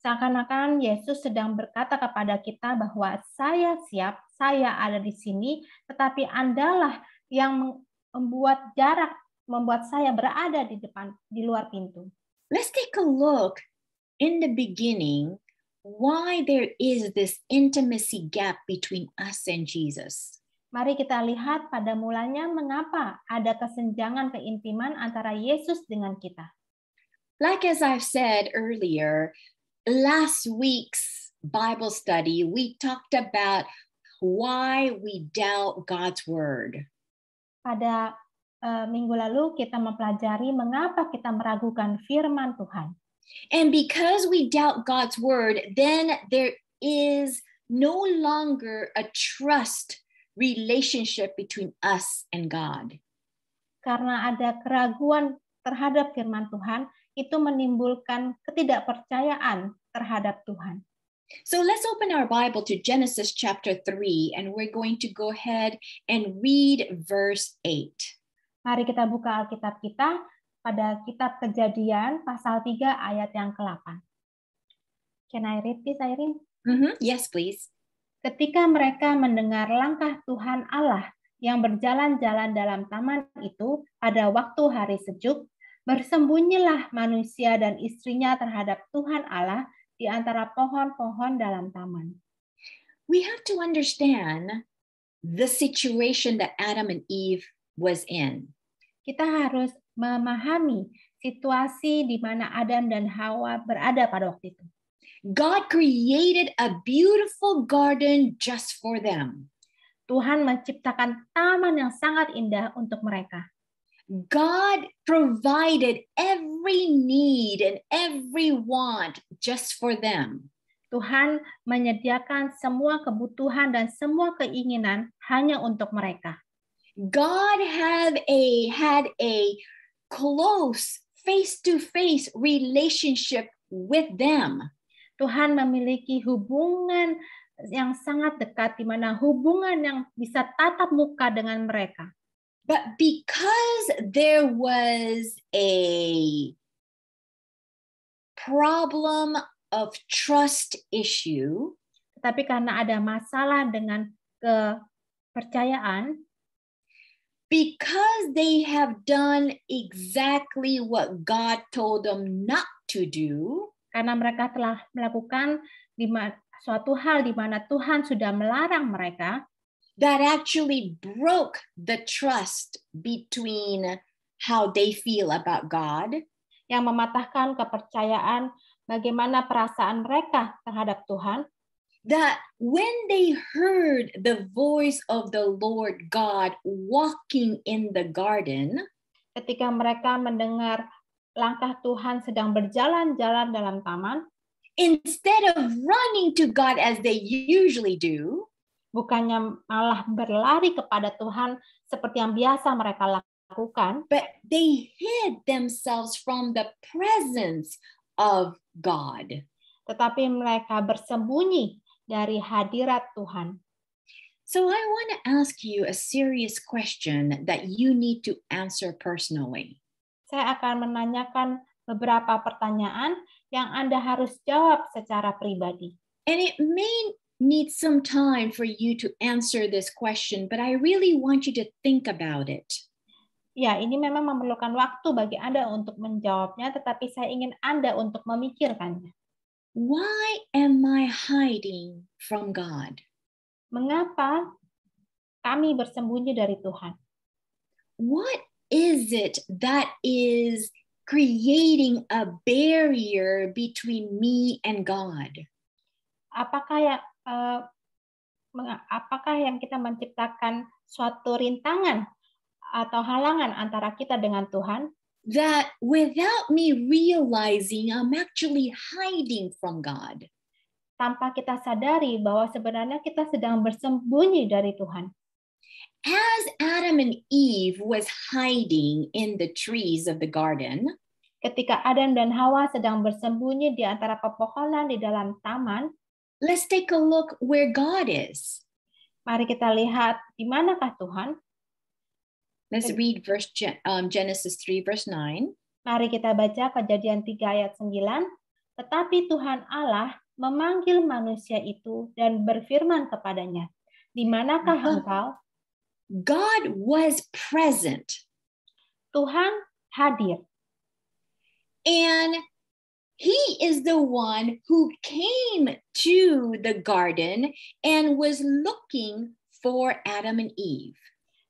Seakan-akan Yesus sedang berkata kepada kita bahwa saya siap, saya ada di sini, tetapi Andalah yang membuat jarak, membuat saya berada di luar pintu. Let's take a look in the beginning why there is this intimacy gap between us and Jesus. Mari kita lihat pada mulanya mengapa ada kesenjangan keintiman antara Yesus dengan kita. Like as I've said earlier, last week's Bible study, we talked about why we doubt God's word. Pada minggu lalu kita mempelajari mengapa kita meragukan firman Tuhan. And because we doubt God's word, then there is no longer a trust relationship between us and God. Karena ada keraguan terhadap firman Tuhan, itu menimbulkan ketidakpercayaan terhadap Tuhan. So let's open our Bible to Genesis chapter 3, and we're going to go ahead and read verse 8. Mari kita buka Alkitab kita pada kitab Kejadian pasal 3 ayat yang ke-8. Can I read this, Irene? Yes, please. Ketika mereka mendengar langkah Tuhan Allah yang berjalan-jalan dalam taman itu pada waktu hari sejuk, Bersembunyilah manusia dan istrinya terhadap Tuhan Allah di antara pohon-pohon dalam taman. We have to understand the situation that Adam and Eve was in. Kita harus memahami situasi di mana Adam dan Hawa berada pada waktu itu. God created a beautiful garden just for them. Tuhan menciptakan taman yang sangat indah untuk mereka. God provided every need and every want just for them. Tuhan menyediakan semua kebutuhan dan semua keinginan hanya untuk mereka. God had a close face-to-face relationship with them. Tuhan memiliki hubungan yang sangat dekat, di mana hubungan yang bisa tatap muka dengan mereka. But because there was a problem of trust issue, Tetapi karena ada masalah dengan kepercayaan, because they have done exactly what God told them not to do, karena mereka telah melakukan suatu hal di mana Tuhan sudah melarang mereka, that actually broke the trust between how they feel about God, yang mematahkan kepercayaan bagaimana perasaan mereka terhadap Tuhan, that when they heard the voice of the Lord God walking in the garden, ketika mereka mendengar langkah Tuhan sedang berjalan-jalan dalam taman, instead of running to God as they usually do, bukannya malah berlari kepada Tuhan seperti yang biasa mereka lakukan, but they hid themselves from the presence of God. tetapi mereka bersembunyi dari hadirat Tuhan. So I want to ask you a serious question that you need to answer personally. Saya akan menanyakan beberapa pertanyaan yang Anda harus jawab secara pribadi. And it may need some time for you to answer this question, but I really want you to think about it. Ya, ini memang memerlukan waktu bagi Anda untuk menjawabnya, tetapi saya ingin Anda untuk memikirkannya. Why am I hiding from God? Mengapa kami bersembunyi dari Tuhan? What is it that is creating a barrier between me and God? Apakah yang kita menciptakan suatu rintangan atau halangan antara kita dengan Tuhan? That without me realizing, I'm actually hiding from God. Tanpa kita sadari bahwa sebenarnya kita sedang bersembunyi dari Tuhan. As Adam and Eve was hiding in the trees of the garden, ketika Adam dan Hawa sedang bersembunyi di antara pepohonan di dalam taman, let's take a look where God is. Mari kita lihat di manakah Tuhan. Let's read Genesis 3 verse 9. Mari kita baca Kejadian 3 ayat 9. Tetapi Tuhan Allah memanggil manusia itu dan berfirman kepadanya, "Di manakah engkau?" God was present. Tuhan hadir. And he is the one who came to the garden and was looking for Adam and Eve.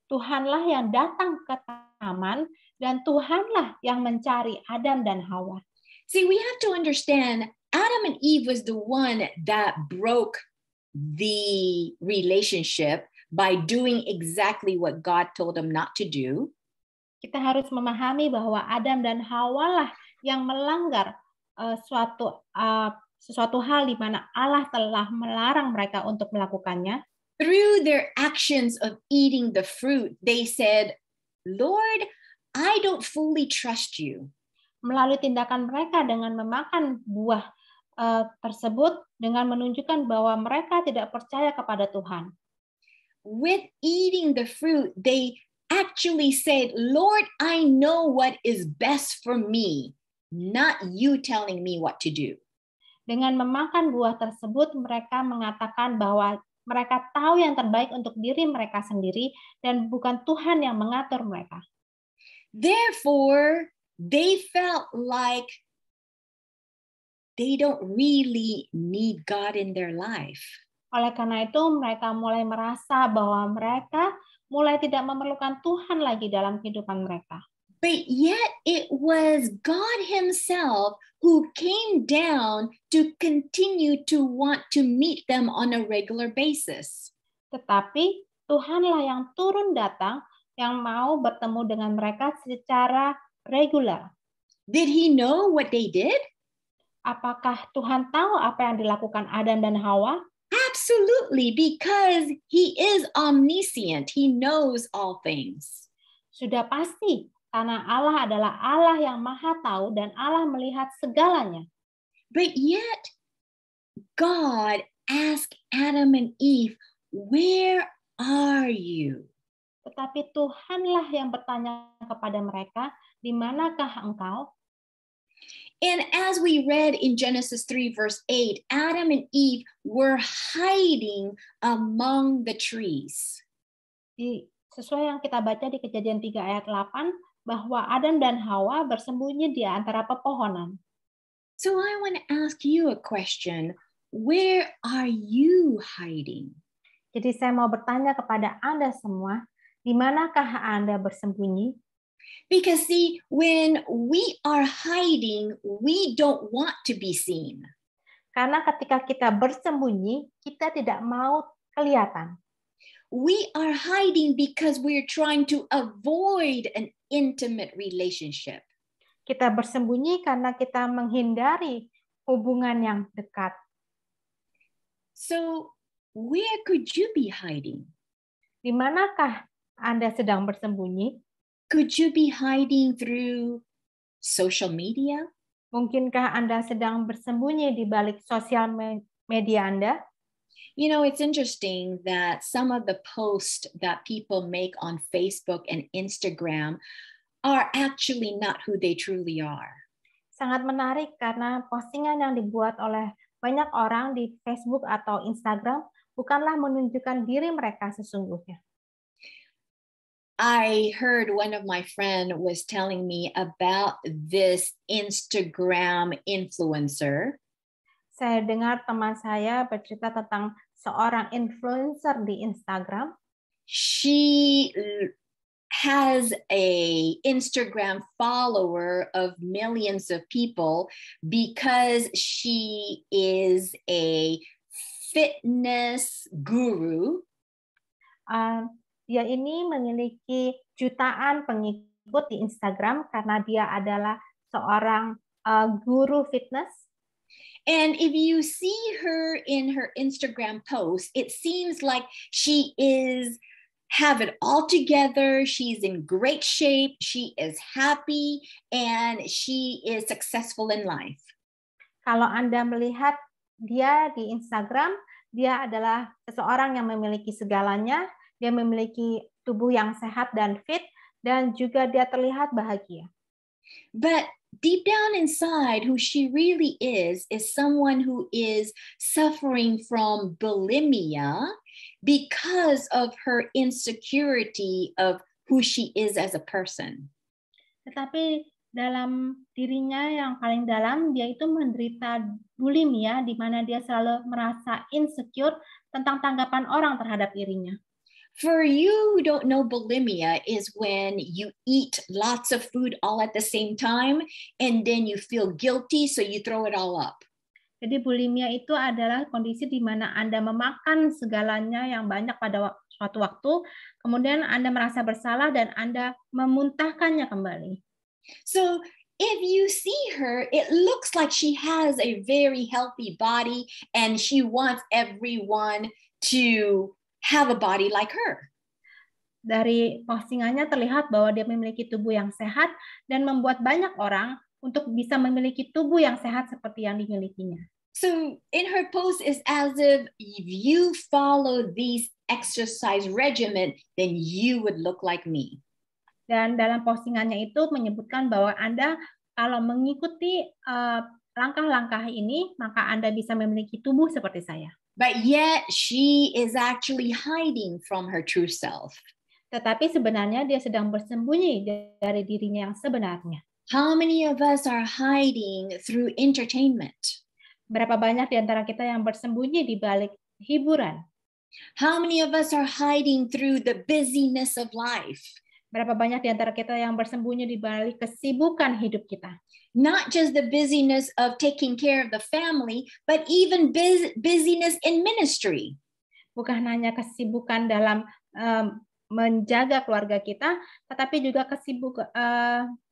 Tuhanlah yang datang ke taman dan Tuhanlah yang mencari Adam dan Hawa. See, we have to understand Adam and Eve was the one that broke the relationship by doing exactly what God told them not to do. Kita harus memahami bahwa Adam dan Hawa lah yang melanggar sesuatu hal di mana Allah telah melarang mereka untuk melakukannya. Through their actions of eating the fruit, they said, "Lord, I don't fully trust you." Melalui tindakan mereka dengan memakan buah tersebut, dengan menunjukkan bahwa mereka tidak percaya kepada Tuhan. With eating the fruit, they actually said, "Lord, I know what is best for me, not you telling me what to do." Dengan memakan buah tersebut, mereka mengatakan bahwa mereka tahu yang terbaik untuk diri mereka sendiri dan bukan Tuhan yang mengatur mereka. Therefore, they felt like they don't really need God in their life. Oleh karena itu, mereka mulai merasa bahwa mereka mulai tidak memerlukan Tuhan lagi dalam kehidupan mereka. But yet it was God himself who came down to continue to want to meet them on a regular basis. Tetapi Tuhanlah yang turun datang, yang mau bertemu dengan mereka secara reguler. Did he know what they did? Apakah Tuhan tahu apa yang dilakukan Adam dan Hawa? Absolutely, because he is omniscient. He knows all things. Sudah pasti, karena Allah adalah Allah yang maha tahu dan Allah melihat segalanya. But yet, God asked Adam and Eve, where are you? Tetapi Tuhanlah yang bertanya kepada mereka, di manakah engkau? And as we read in Genesis 3, verse 8, Adam and Eve were hiding among the trees. Sesuai yang kita baca di Kejadian 3 ayat 8, bahwa Adam dan Hawa bersembunyi di antara pepohonan. So I want to ask you a question. Where are you hiding? Jadi saya mau bertanya kepada Anda semua, di manakah Anda bersembunyi? Because see, when we are hiding, we don't want to be seen. Karena ketika kita bersembunyi, kita tidak mau kelihatan. We are hiding because we're trying to avoid an intimate relationship. Kita bersembunyi karena kita menghindari hubungan yang dekat. So, where could you be hiding? Di manakah Anda sedang bersembunyi? Could you be hiding through social media? Mungkinkah Anda sedang bersembunyi di balik sosial media Anda? You know, it's interesting that some of the posts that people make on Facebook and Instagram are actually not who they truly are. Sangat menarik karena postingan yang dibuat oleh banyak orang di Facebook atau Instagram bukanlah menunjukkan diri mereka sesungguhnya. I heard one of my friend was telling me about this Instagram influencer. Saya dengar teman saya bercerita tentang seorang influencer di Instagram. She has a Instagram follower of millions of people because she is a fitness guru. Dia ini memiliki jutaan pengikut di Instagram karena dia adalah seorang guru fitness. And if you see her in her Instagram post, it seems like she is have it all together. She's in great shape. She is happy and she is successful in life. Kalau Anda melihat dia di Instagram, dia adalah seseorang yang memiliki segalanya. Dia memiliki tubuh yang sehat dan fit, dan juga dia terlihat bahagia. But deep down inside, who she really is someone who is suffering from bulimia because of her insecurity of who she is as a person. Tetapi dalam dirinya yang paling dalam, dia itu menderita bulimia, di mana dia selalu merasa insecure tentang tanggapan orang terhadap dirinya. For you who don't know, bulimia is when you eat lots of food all at the same time and then you feel guilty, so you throw it all up. Jadi bulimia itu adalah kondisi di mana Anda memakan segalanya yang banyak pada suatu waktu, kemudian Anda merasa bersalah dan Anda memuntahkannya kembali. So if you see her, it looks like she has a very healthy body and she wants everyone to have a body like her. Dari postingannya terlihat bahwa dia memiliki tubuh yang sehat dan membuat banyak orang untuk bisa memiliki tubuh yang sehat seperti yang dimilikinya. So in her post is as if you follow these exercise regimen, then you would look like me. Dan dalam postingannya itu menyebutkan bahwa Anda kalau mengikuti langkah-langkah ini, maka Anda bisa memiliki tubuh seperti saya. But yet she is actually hiding from her true self. Tetapi sebenarnya dia sedang bersembunyi dari dirinya yang sebenarnya. How many of us are hiding through entertainment? Berapa banyak di antara kita yang bersembunyi di balik hiburan? How many of us are hiding through the busyness of life? Berapa banyak di antara kita yang bersembunyi di balik kesibukan hidup kita? Not just the busyness of taking care of the family, but even busyness in ministry. Bukan hanya kesibukan dalam menjaga keluarga kita, tetapi juga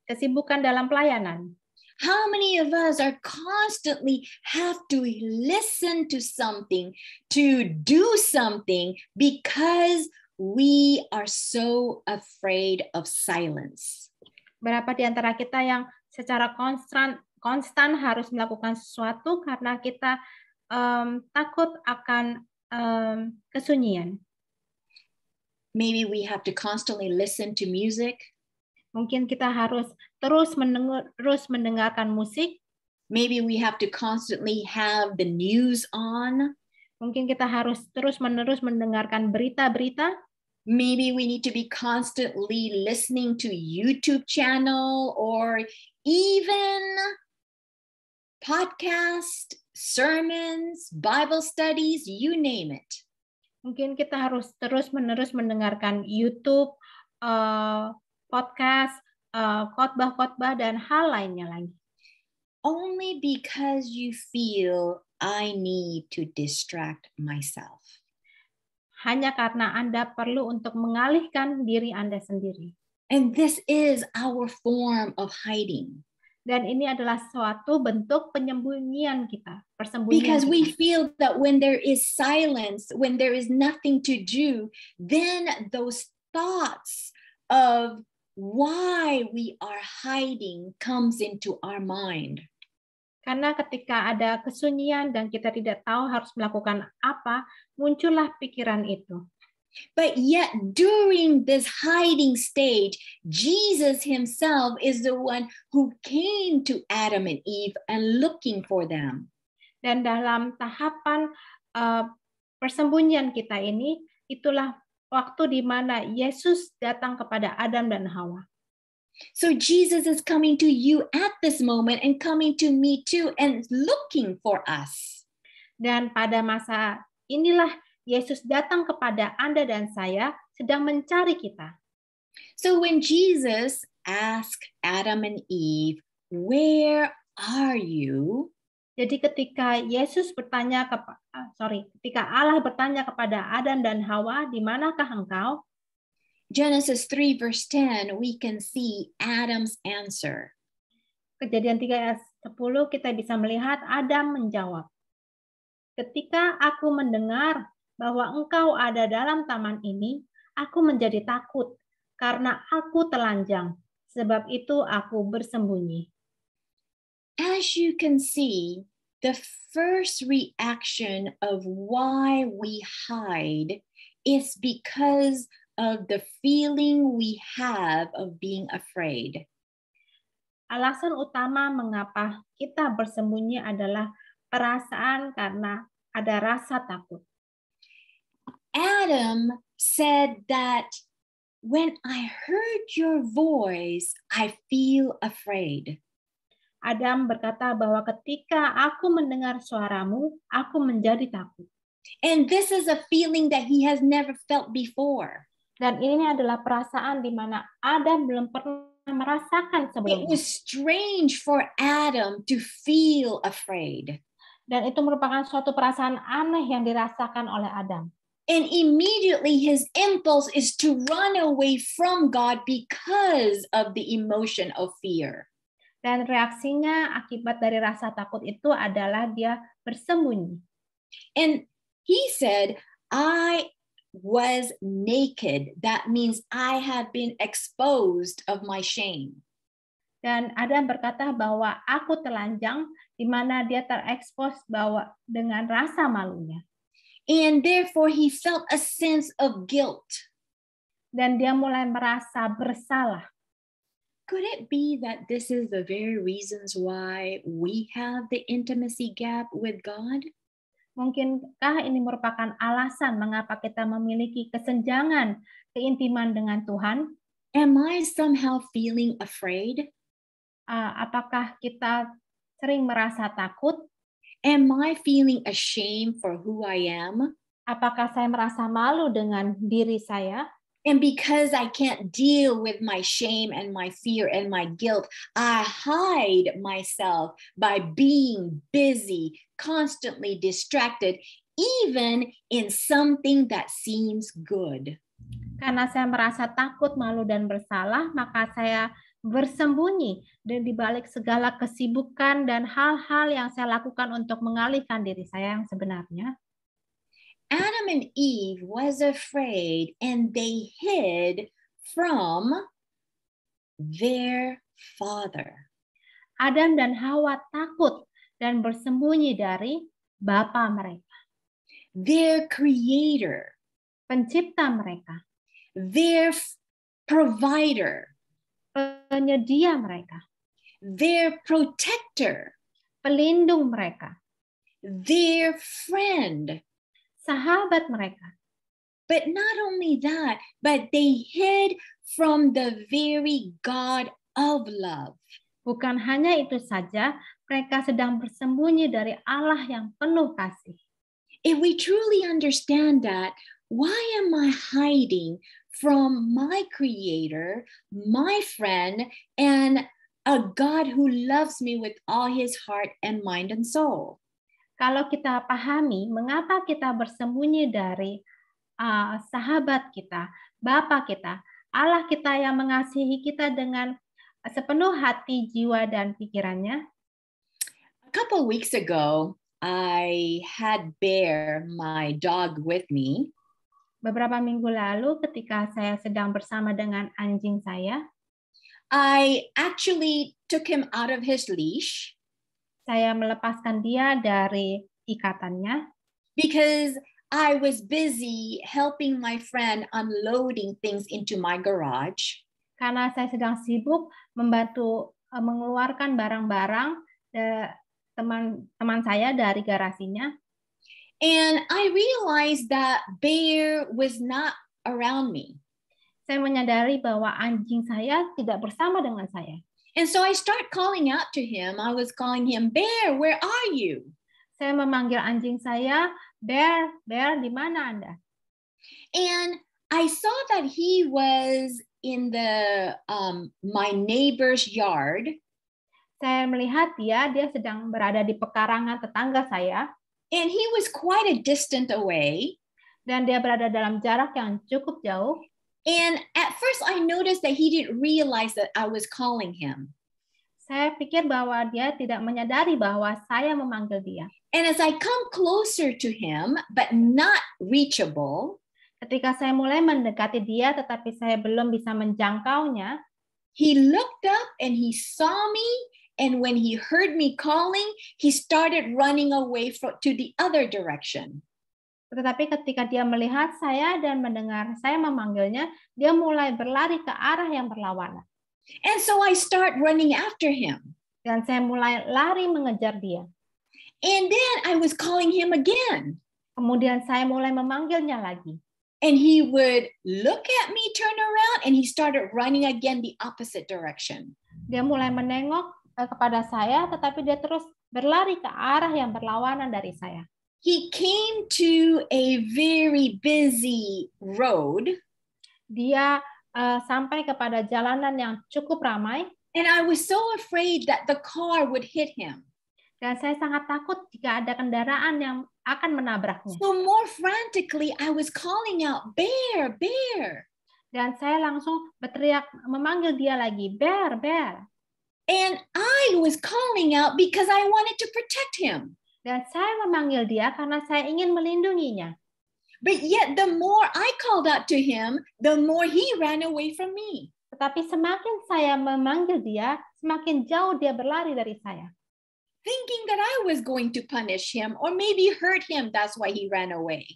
kesibukan dalam pelayanan. How many of us are constantly have to listen to something, to do something, because we are so afraid of silence? Berapa di antara kita yang secara konstan harus melakukan sesuatu karena kita takut akan kesunyian? Maybe we have to constantly listen to music. Mungkin kita harus terus mendengarkan musik. Maybe we have to constantly have the news on. Mungkin kita harus terus-menerus mendengarkan berita-berita. Maybe we need to be constantly listening to YouTube channel or even podcast, sermons, Bible studies, you name it. Mungkin kita harus terus-menerus mendengarkan YouTube, podcast, khotbah-khotbah, dan hal lainnya lagi. Only because you feel I need to distract myself. Hanya karena Anda perlu untuk mengalihkan diri Anda sendiri. And this is our form of hiding. Dan ini adalah suatu bentuk penyembunyian kita, persembunyian Because kita. we feel that when there is silence, when there is nothing to do, then those thoughts of why we are hiding comes into our mind. Karena ketika ada kesunyian dan kita tidak tahu harus melakukan apa, muncullah pikiran itu. But yet during this hiding stage, Jesus himself is the one who came to Adam and Eve and looking for them. Dan dalam tahapan persembunyian kita ini, itulah waktu di mana Yesus datang kepada Adam dan Hawa. So Jesus is coming to you at this moment and coming to me too and looking for us. Dan pada masa inilah Yesus datang kepada Anda dan saya sedang mencari kita. So when Jesus asked Adam and Eve, "Where are you?" Jadi ketika ketika Allah bertanya kepada Adam dan Hawa, di manakah engkau? Genesis 3 verse 10, we can see Adam's answer. Kejadian 3 ayat 10 kita bisa melihat Adam menjawab, ketika aku mendengar bahwa engkau ada dalam taman ini, aku menjadi takut karena aku telanjang, sebab itu aku bersembunyi. As you can see, the first reaction of why we hide is because of the feeling we have of being afraid. Alasan utama mengapa kita bersembunyi adalah perasaan karena ada rasa takut. Adam said that when I heard your voice, I feel afraid. Adam berkata bahwa ketika aku mendengar suaramu, aku menjadi takut. And this is a feeling that he has never felt before. Dan ini adalah perasaan di mana Adam belum pernah merasakan It sebelumnya. was strange for Adam to feel afraid. Dan itu merupakan suatu perasaan aneh yang dirasakan oleh Adam. And immediately his impulse is to run away from God because of the emotion of fear. Dan reaksinya akibat dari rasa takut itu adalah dia bersembunyi. And he said, I was naked. That means I have been exposed of my shame. Dan Adam berkata bahwa aku telanjang, di mana dia terekspos bahwa dengan rasa malunya. And therefore he felt a sense of guilt. Dan dia mulai merasa bersalah. Could it be that this is the very reasons why we have the intimacy gap with God? Mungkinkah ini merupakan alasan mengapa kita memiliki kesenjangan keintiman dengan Tuhan? Am I somehow feeling afraid? Apakah kita sering merasa takut? Am I feeling ashamed for who I am? Apakah saya merasa malu dengan diri saya? And because I can't deal with my shame and my fear and my guilt, I hide myself by being busy, constantly distracted, even in something that seems good. Karena saya merasa takut, malu, dan bersalah, maka saya bersembunyi di balik segala kesibukan dan hal-hal yang saya lakukan untuk mengalihkan diri saya yang sebenarnya. Adam and Eve was afraid and they hid from their father. Adam dan Hawa takut dan bersembunyi dari bapa mereka, their creator, pencipta mereka, their provider, penyedia mereka, their protector, pelindung mereka, their friend. Sahabat mereka. But not only that, but they hid from the very God of love. Bukan hanya itu saja, mereka sedang bersembunyi dari Allah yang penuh kasih. If we truly understand that, why am I hiding from my Creator, my friend, and a God who loves me with all his heart and mind and soul? Kalau kita pahami mengapa kita bersembunyi dari sahabat kita, Bapa kita, Allah kita yang mengasihi kita dengan sepenuh hati, jiwa, dan pikirannya. A couple weeks ago, I had Bear, my dog, with me. Beberapa minggu lalu ketika saya sedang bersama dengan anjing saya, I actually took him out of his leash. Saya melepaskan dia dari ikatannya. Because I was busy helping my friend unloading things into my garage. Karena saya sedang sibuk membantu mengeluarkan barang-barang teman saya dari garasinya. And I realized that Bear was not around me. Saya menyadari bahwa anjing saya tidak bersama dengan saya. And so I start calling out to him. I was calling him, Bear, where are you? Saya memanggil anjing saya, Bear, Bear, di mana Anda? And I saw that he was in the my neighbor's yard. Saya melihat dia sedang berada di pekarangan tetangga saya. And he was quite a distant away. Dan dia berada dalam jarak yang cukup jauh. And at first I noticed that he didn't realize that I was calling him. Saya pikir bahwa dia tidak menyadari bahwa saya memanggil dia. And as I come closer to him, but not reachable, ketika saya mulai mendekati dia tetapi saya belum bisa menjangkaunya, he looked up and he saw me, and when he heard me calling, he started running away to the other direction. Tetapi ketika dia melihat saya dan mendengar saya memanggilnya, dia mulai berlari ke arah yang berlawanan. And so I start running after him. Dan saya mulai lari mengejar dia. And then I was calling him again. Kemudian saya mulai memanggilnya lagi. And he would look at me, turn around, and he started running again the opposite direction. Dia mulai menengok kepada saya, tetapi dia terus berlari ke arah yang berlawanan dari saya. He came to a very busy road. Dia sampai kepada jalanan yang cukup ramai. And I was so afraid that the car would hit him. Dan saya sangat takut jika ada kendaraan yang akan menabraknya. So more frantically, I was calling out, Bear, Bear. Dan saya langsung berteriak, memanggil dia lagi, Bear, Bear. And I was calling out because I wanted to protect him. Dan saya memanggil dia karena saya ingin melindunginya. But yet the more I called out to him, the more he ran away from me. Tetapi semakin saya memanggil dia, semakin jauh dia berlari dari saya. Thinking that I was going to punish him or maybe hurt him, that's why he ran away.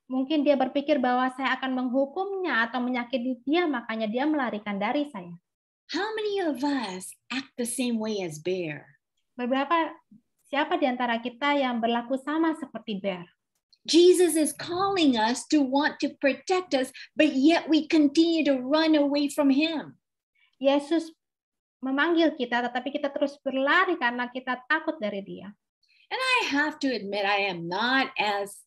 Mungkin dia berpikir bahwa saya akan menghukumnya atau menyakiti dia, makanya dia melarikan dari saya. How many of us act the same way as Bear? Siapa di antara kita yang berlaku sama seperti Bear? Jesus is calling us to want to protect us, but yet we continue to run away from him. Yesus memanggil kita, tetapi kita terus berlari karena kita takut dari Dia. And I have to admit, I am not as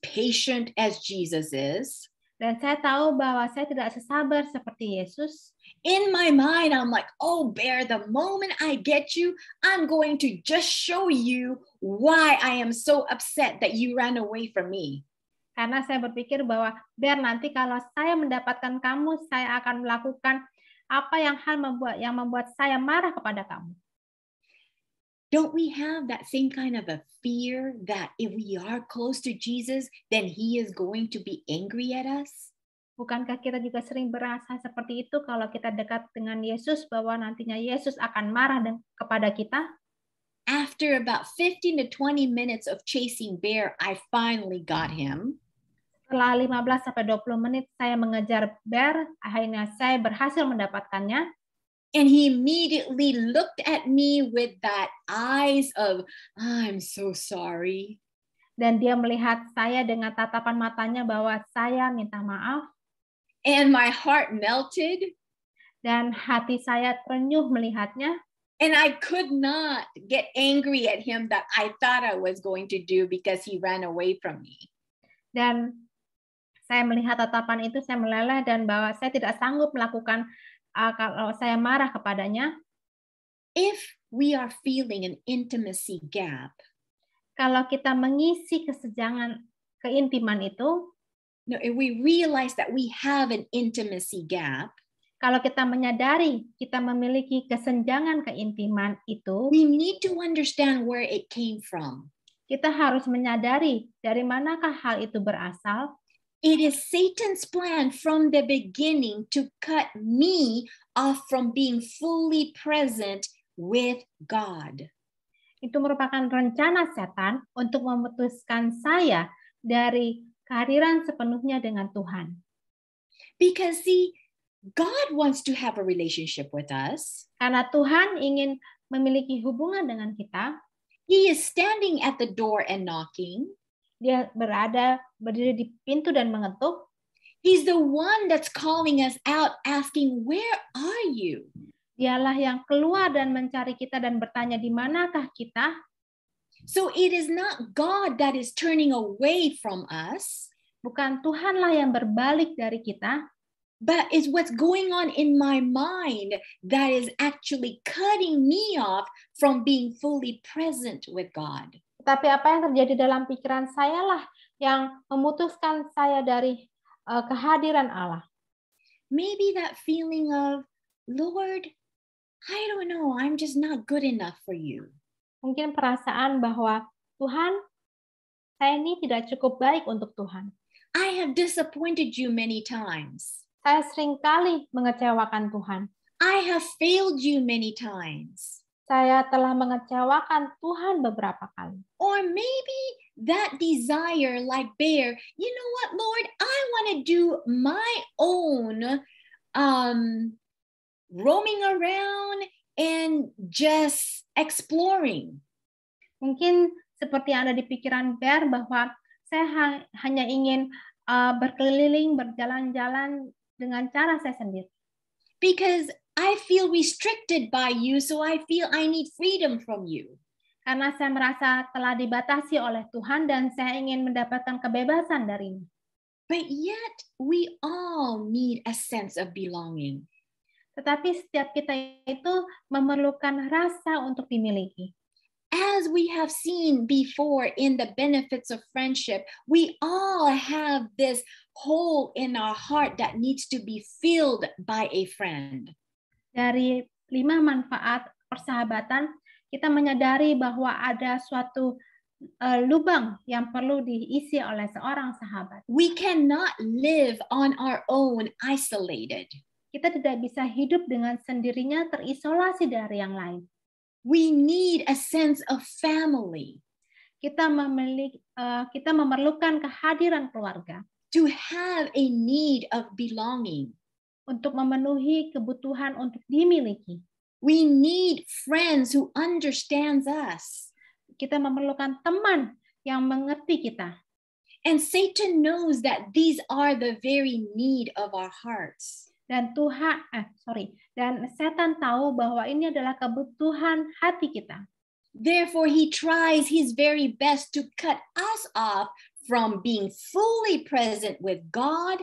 patient as Jesus is. Dan saya tahu bahwa saya tidak sesabar seperti Yesus. In my mind, I'm like, oh, Bear, the moment I get you, I'm going to just show you why I am so upset that you ran away from me. Karena saya berpikir bahwa, Bear, nanti kalau saya mendapatkan kamu, saya akan melakukan apa yang membuat saya marah kepada kamu. Don't we have that same kind of a fear that if we are close to Jesus, then He is going to be angry at us? Bukankah kita juga sering berasa seperti itu kalau kita dekat dengan Yesus, bahwa nantinya Yesus akan marah kepada kita? After about 15 to 20 minutes of chasing Bear, I finally got him. Setelah 15-20 menit saya mengejar Bear, akhirnya saya berhasil mendapatkannya. And he immediately looked at me with that eyes of, I'm so sorry. Dan dia melihat saya dengan tatapan matanya bahwa saya minta maaf. And my heart melted. Dan hati saya terenyuh melihatnya. And I could not get angry at him that I thought I was going to do because he ran away from me. Dan saya melihat tatapan itu, saya meleleh dan bahwa saya tidak sanggup melakukan kalau saya marah kepadanya. If we are feeling an intimacy gap, kalau kita mengisi kesenjangan keintiman itu, no, if we realize that we have an intimacy gap, kalau kita menyadari kita memiliki kesenjangan keintiman itu, we need to understand where it came from. Kita harus menyadari dari manakah hal itu berasal. It is Satan's plan from the beginning to cut me off from being fully present with God. Itu merupakan rencana setan untuk memutuskan saya dari kehadiran sepenuhnya dengan Tuhan. Because see, God wants to have a relationship with us. Karena Tuhan ingin memiliki hubungan dengan kita. He is standing at the door and knocking. Dia berdiri di pintu dan mengetuk. He's the one that's calling us out, asking, where are you? Dialah yang keluar dan mencari kita dan bertanya, di manakah kita? So it is not God that is turning away from us. Bukan Tuhanlah yang berbalik dari kita. But is what's going on in my mind that is actually cutting me off from being fully present with God. Tapi apa yang terjadi dalam pikiran saya lah yang memutuskan saya dari kehadiran Allah. Maybe that feeling of, Lord, I don't know, I'm just not good enough for you. Mungkin perasaan bahwa Tuhan, saya ini tidak cukup baik untuk Tuhan. I have disappointed you many times. Saya seringkali mengecewakan Tuhan. I have failed you many times. Saya telah mengecewakan Tuhan beberapa kali. Or maybe that desire like Bear, you know what, Lord, I want to do my own roaming around and just exploring. Mungkin seperti yang ada di pikiran Bear bahwa saya hanya ingin berkeliling, berjalan-jalan dengan cara saya sendiri. Because I feel restricted by you, so I feel I need freedom from you. Karena saya merasa telah dibatasi oleh Tuhan dan saya ingin mendapatkan kebebasan darinya. But yet, we all need a sense of belonging. Tetapi setiap kita itu memerlukan rasa untuk dimiliki. As we have seen before in the benefits of friendship, we all have this hole in our heart that needs to be filled by a friend. Dari 5 manfaat persahabatan, kita menyadari bahwa ada suatu lubang yang perlu diisi oleh seorang sahabat. We cannot live on our own isolated. Kita tidak bisa hidup dengan sendirinya terisolasi dari yang lain. We need a sense of family. Kita memerlukan kehadiran keluarga. To have a need of belonging. Untuk memenuhi kebutuhan untuk dimiliki. We need friends who understands us. Kita memerlukan teman yang mengerti kita. And Satan knows that these are the very need of our hearts. Dan dan setan tahu bahwa ini adalah kebutuhan hati kita. Therefore, he tries his very best to cut us off from being fully present with God,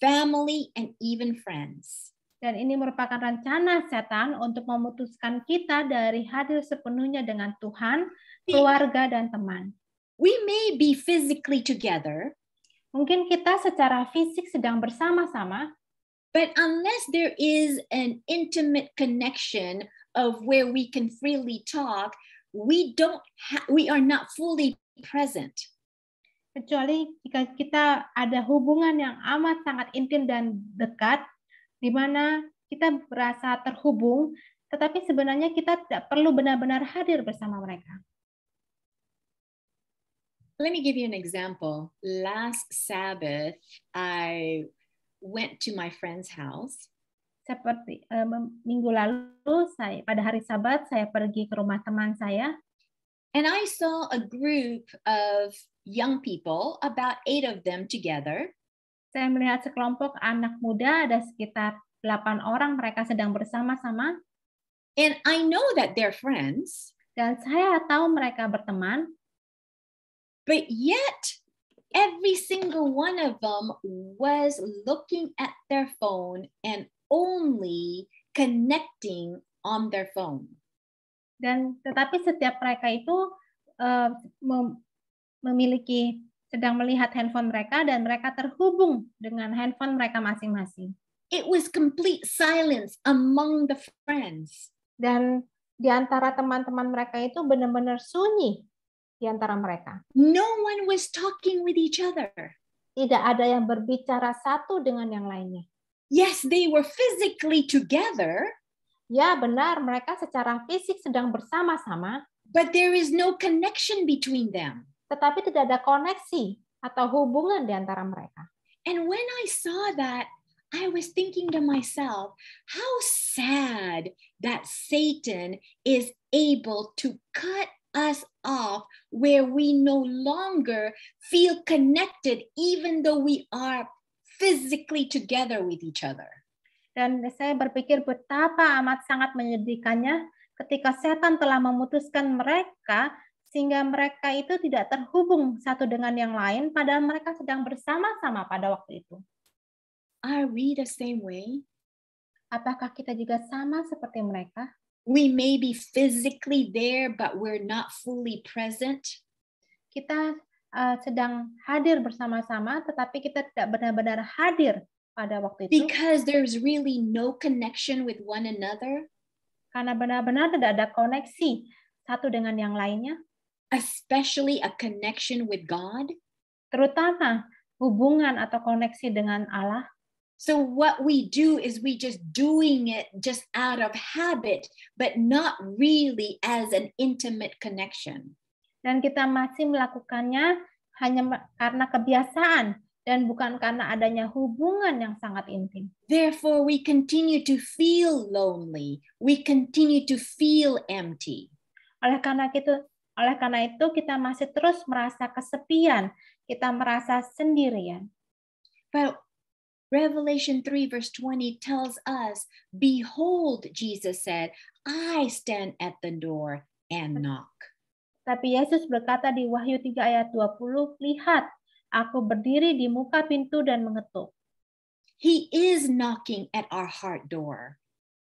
family, and even friends. Dan ini merupakan rencana setan untuk memutuskan kita dari hadir sepenuhnya dengan Tuhan, keluarga, dan teman. We may be physically together, mungkin kita secara fisik sedang bersama-sama, but unless there is an intimate connection of where we can freely talk, we are not fully present. Kecuali jika kita ada hubungan yang amat sangat intim dan dekat, di mana kita berasa terhubung, tetapi sebenarnya kita tidak perlu benar-benar hadir bersama mereka. Let me give you an example. Last Sabbath, I went to my friend's house. Seperti minggu lalu, pada hari Sabat, saya pergi ke rumah teman saya. And I saw a group of young people, about 8 of them together. Saya melihat sekelompok anak muda, ada sekitar 8 orang, mereka sedang bersama-sama. And I know that they're friends. Dan saya tahu mereka berteman. But yet, every single one of them was looking at their phone and only connecting on their phone. Dan tetapi setiap mereka itu sedang melihat handphone mereka dan mereka terhubung dengan handphone mereka masing-masing. It was complete silence among the friends. Dan di antara teman-teman mereka itu benar-benar sunyi di antara mereka. No one was talking with each other. Tidak ada yang berbicara satu dengan yang lainnya. Yes, they were physically together. Ya, benar, mereka secara fisik sedang bersama-sama. But there is no connection between them. Tetapi tidak ada koneksi atau hubungan di antara mereka. And when I saw that, I was thinking to myself, how sad that Satan is able to cut us off where we no longer feel connected even though we are physically together with each other. Dan saya berpikir betapa amat sangat menyedihkannya ketika setan telah memutuskan mereka sehingga mereka itu tidak terhubung satu dengan yang lain padahal mereka sedang bersama-sama pada waktu itu. Are we the same way? Apakah kita juga sama seperti mereka? We may be physically there, but we're not fully present. Kita sedang hadir bersama-sama, tetapi kita tidak benar-benar hadir pada waktu itu. Because there's really no connection with one another. Karena benar-benar tidak ada koneksi satu dengan yang lainnya. Especially a connection with God. Terutama hubungan atau koneksi dengan Allah. So what we do is we just doing it just out of habit, but not really as an intimate connection. Dan kita masih melakukannya hanya karena kebiasaan dan bukan karena adanya hubungan yang sangat intim. Therefore, we continue to feel lonely. We continue to feel empty. Oleh karena itu kita masih terus merasa kesepian, kita merasa sendirian. But Revelation 3 verse 20 tells us, behold, Jesus said, I stand at the door and knock. Tapi Yesus berkata di Wahyu 3 ayat 20, lihat, aku berdiri di muka pintu dan mengetuk. He is knocking at our heart door.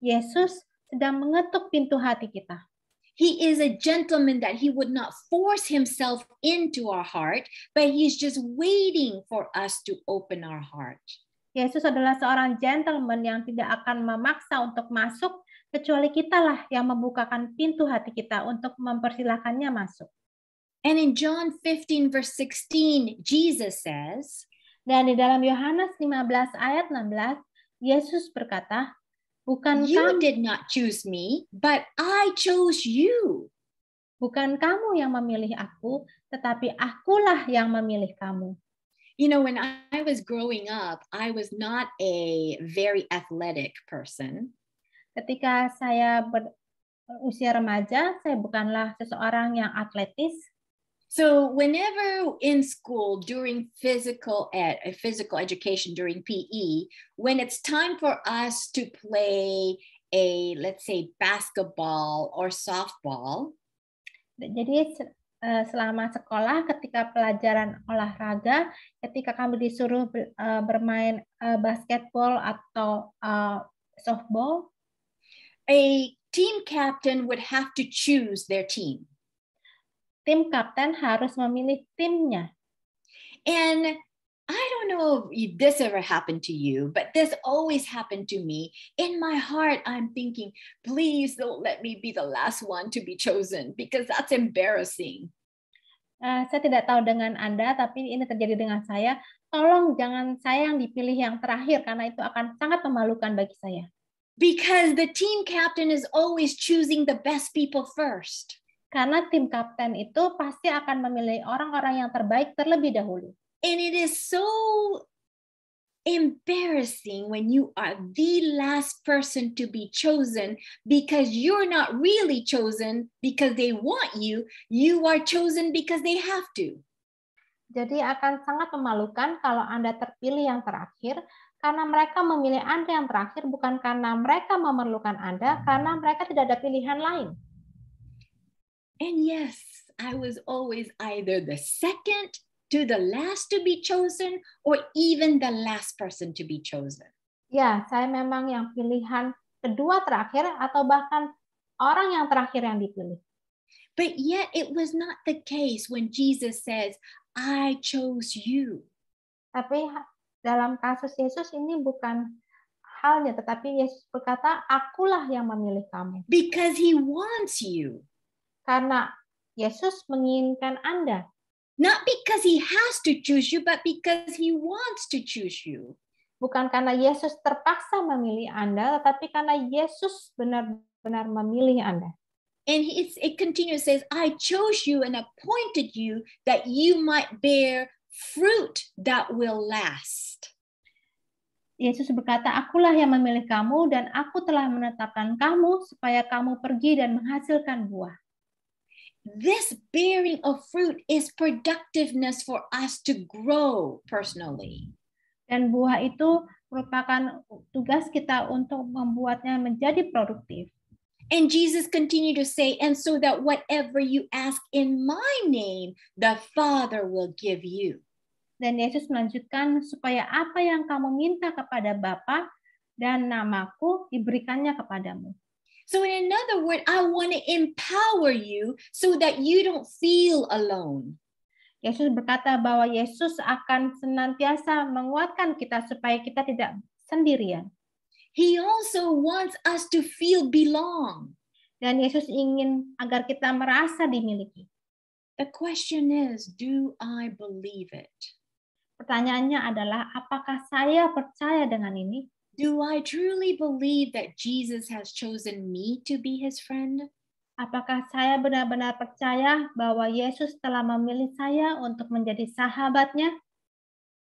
Yesus sedang mengetuk pintu hati kita. He is a gentleman that he would not force himself into our heart, but he's just waiting for us to open our heart. Yesus adalah seorang gentleman yang tidak akan memaksa untuk masuk, kecuali kitalah yang membukakan pintu hati kita untuk mempersilahkannya masuk. And in John 15 verse 16, Jesus says, dan di dalam Yohanes 15 ayat 16, Yesus berkata, bukan you did not choose me, but I chose you. Bukan kamu yang memilih aku, tetapi akulah yang memilih kamu. You know, when I was growing up, I was not a very athletic person. Ketika saya berusia remaja, saya bukanlah seseorang yang atletis. So whenever in school during physical education during PE, when it's time for us to play let's say basketball or softball. Jadi selama sekolah ketika pelajaran olahraga, ketika kami disuruh bermain basketball atau softball, a team captain would have to choose their team. Tim kapten harus memilih timnya. And I don't know if this ever happened to you, but this always happened to me. In my heart, I'm thinking, please don't let me be the last one to be chosen because that's embarrassing. Saya tidak tahu dengan Anda, tapi ini terjadi dengan saya. Tolong jangan saya yang dipilih yang terakhir karena itu akan sangat memalukan bagi saya. Because the team captain is always choosing the best people first. Karena tim kapten itu pasti akan memilih orang-orang yang terbaik terlebih dahulu. And it is so embarrassing when you are the last person to be chosen because you're not really chosen because they want you, you are chosen because they have to. Jadi akan sangat memalukan kalau Anda terpilih yang terakhir karena mereka memilih Anda yang terakhir bukan karena mereka memerlukan Anda, karena mereka tidak ada pilihan lain. And yes, I was always either the second to the last to be chosen or even the last person to be chosen. Ya, saya memang yang pilihan kedua terakhir atau bahkan orang yang terakhir yang dipilih. But yet it was not the case when Jesus says, I chose you. Tapi dalam kasus Yesus ini bukan halnya, tetapi Yesus berkata, akulah yang memilih kamu. Because he wants you. Karena Yesus menginginkan Anda. Not because he has to choose you, but because he wants to choose you. Bukan karena Yesus terpaksa memilih Anda, tetapi karena Yesus benar-benar memilih Anda. And it continues, says, I chose you and appointed you that you might bear fruit that will last. Yesus berkata, akulah yang memilih kamu dan aku telah menetapkan kamu supaya kamu pergi dan menghasilkan buah. This bearing of fruit is productiveness for us to grow personally. Dan buah itu merupakan tugas kita untuk membuatnya menjadi produktif. And Jesus continued to say, and so that whatever you ask in my name, the Father will give you. Dan Yesus melanjutkan, supaya apa yang kamu minta kepada Bapa dan namaku diberikannya kepadamu. So in another word, I want to empower you so that you don't feel alone. Yesus berkata bahwa Yesus akan senantiasa menguatkan kita supaya kita tidak sendirian. He also wants us to feel belong. Dan Yesus ingin agar kita merasa dimiliki. The question is, do I believe it? Pertanyaannya adalah, apakah saya percaya dengan ini? Do I truly believe that Jesus has chosen me to be his friend? Apakah saya benar-benar percaya bahwa Yesus telah memilih saya untuk menjadi sahabatnya?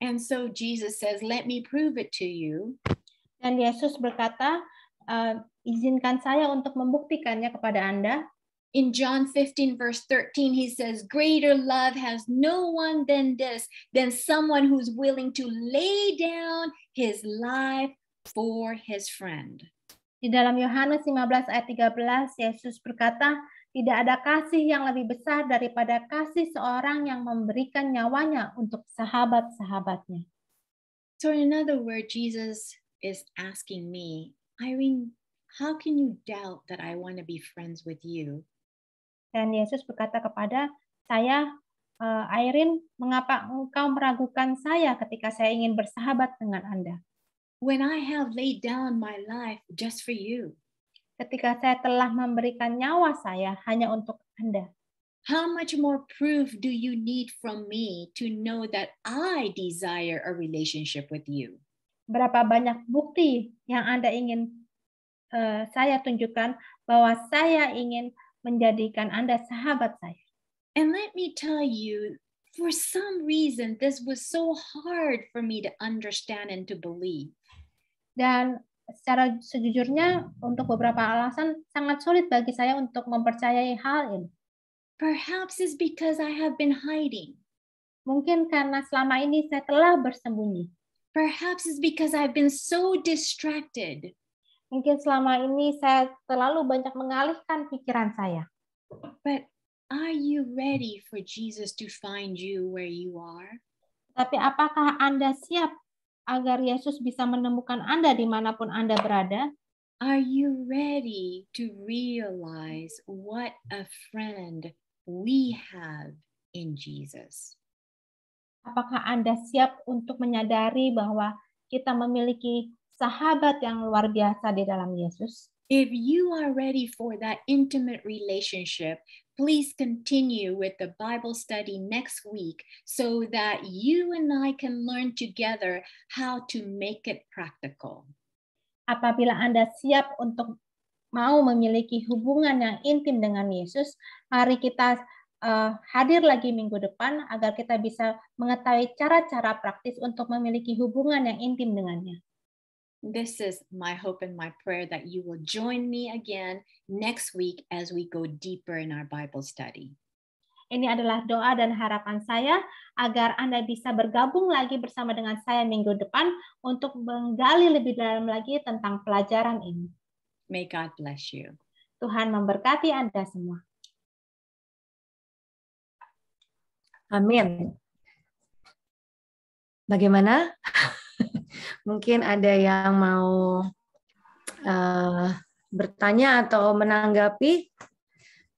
And so Jesus says, let me prove it to you. Dan Yesus berkata, izinkan saya untuk membuktikannya kepada Anda. In John 15 verse 13, he says, greater love has no one than this, than someone who's willing to lay down his life for his friend. Di dalam Yohanes 15 ayat 13, Yesus berkata, tidak ada kasih yang lebih besar daripada kasih seorang yang memberikan nyawanya untuk sahabat-sahabatnya. So in another word, Jesus is asking me, Irene, how can you doubt that I want to be friends with you? Dan Yesus berkata kepada saya, Irene, mengapa engkau meragukan saya ketika saya ingin bersahabat dengan Anda? When I have laid down my life just for you. Ketika saya telah memberikan nyawa saya hanya untuk Anda. How much more proof do you need from me to know that I desire a relationship with you? Berapa banyak bukti yang Anda ingin saya tunjukkan bahwa saya ingin menjadikan Anda sahabat saya. And let me tell you, for some reason, this was so hard for me to understand and to believe. Dan secara sejujurnya, untuk beberapa alasan sangat sulit bagi saya untuk mempercayai hal ini. Perhaps it's because I have been hiding. Mungkin karena selama ini saya telah bersembunyi. Perhaps it's because I've been so distracted. Mungkin selama ini saya terlalu banyak mengalihkan pikiran saya. But are you ready for Jesus to find you where you are? Tapi apakah Anda siap agar Yesus bisa menemukan Anda dimanapun Anda berada? Are you ready to realize what a friend we have in Jesus? Apakah Anda siap untuk menyadari bahwa kita memiliki sahabat yang luar biasa di dalam Yesus? If you are ready for that intimate relationship, please continue with the Bible study next week so that you and I can learn together how to make it practical. Apabila Anda siap untuk mau memiliki hubungan yang intim dengan Yesus, mari kita hadir lagi minggu depan agar kita bisa mengetahui cara-cara praktis untuk memiliki hubungan yang intim dengannya. This is my hope and my prayer that you will join me again next week as we go deeper in our Bible study. Ini adalah doa dan harapan saya agar Anda bisa bergabung lagi bersama dengan saya minggu depan untuk menggali lebih dalam lagi tentang pelajaran ini. May God bless you. Tuhan memberkati Anda semua. Amin. Bagaimana? Mungkin ada yang mau bertanya atau menanggapi?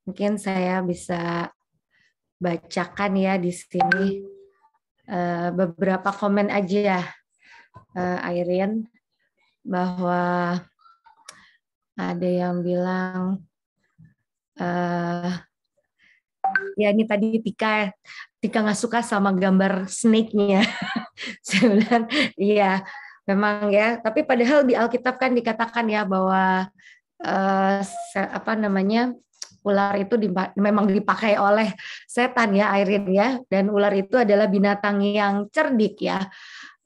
Mungkin saya bisa bacakan ya di sini beberapa komen aja, Irene, bahwa ada yang bilang ya ini tadi Tika nggak suka sama gambar snake-nya. Saya bilang iya memang ya, tapi padahal di Alkitab kan dikatakan ya bahwa ular itu memang dipakai oleh setan ya, Irene ya, dan ular itu adalah binatang yang cerdik ya.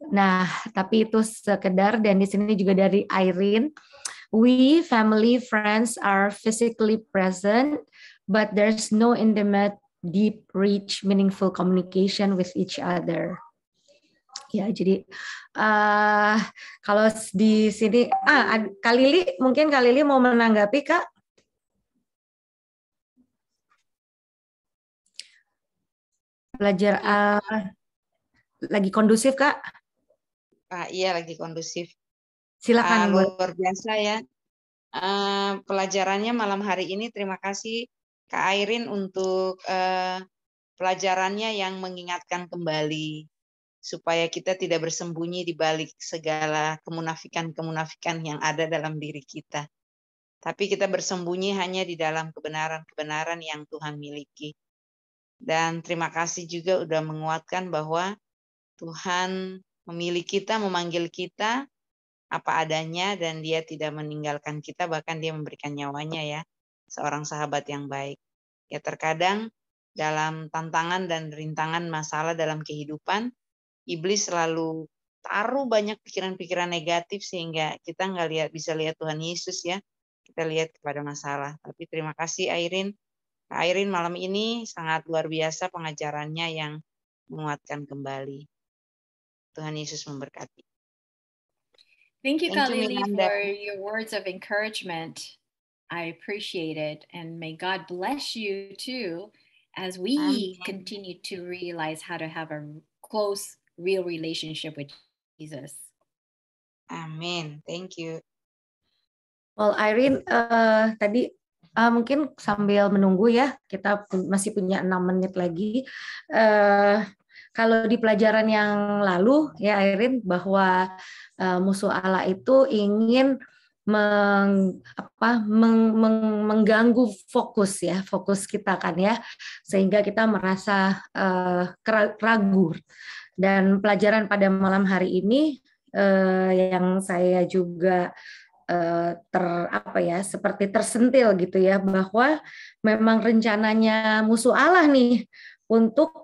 Nah, tapi itu sekedar, dan di sini juga dari Irene, we family friends are physically present, but there's no intimate, deep, rich, meaningful communication with each other. Ya, jadi kalau di sini, Kak Lili, mungkin Kak Lili mau menanggapi, Kak? Belajar lagi kondusif, Kak? Iya, lagi kondusif. Silakan. Luar biasa ya. Pelajarannya malam hari ini, terima kasih Kak Irene untuk pelajarannya yang mengingatkan kembali supaya kita tidak bersembunyi di balik segala kemunafikan-kemunafikan yang ada dalam diri kita. Tapi kita bersembunyi hanya di dalam kebenaran-kebenaran yang Tuhan miliki. Dan terima kasih juga udah menguatkan bahwa Tuhan memilih kita, memanggil kita apa adanya, dan Dia tidak meninggalkan kita, bahkan Dia memberikan nyawanya ya, seorang sahabat yang baik. Ya terkadang dalam tantangan dan rintangan masalah dalam kehidupan, iblis selalu taruh banyak pikiran-pikiran negatif sehingga kita nggak bisa lihat Tuhan Yesus ya. Kita lihat kepada masalah. Tapi terima kasih Irene. Kak Irene malam ini sangat luar biasa pengajarannya yang menguatkan kembali. Tuhan Yesus memberkati. Thank you, Kak Lili, for your words of encouragement. I appreciate it. And may God bless you too as we continue to realize how to have a close, real relationship with Jesus. Amin. Thank you. Well, Irene, tadi mungkin sambil menunggu ya, kita masih punya 6 menit lagi. Kalau di pelajaran yang lalu ya Irene, bahwa musuh Allah itu ingin mengganggu fokus kita kan ya, sehingga kita merasa ragu. Dan pelajaran pada malam hari ini yang saya juga seperti tersentil gitu ya, bahwa memang rencananya musuh Allah nih untuk,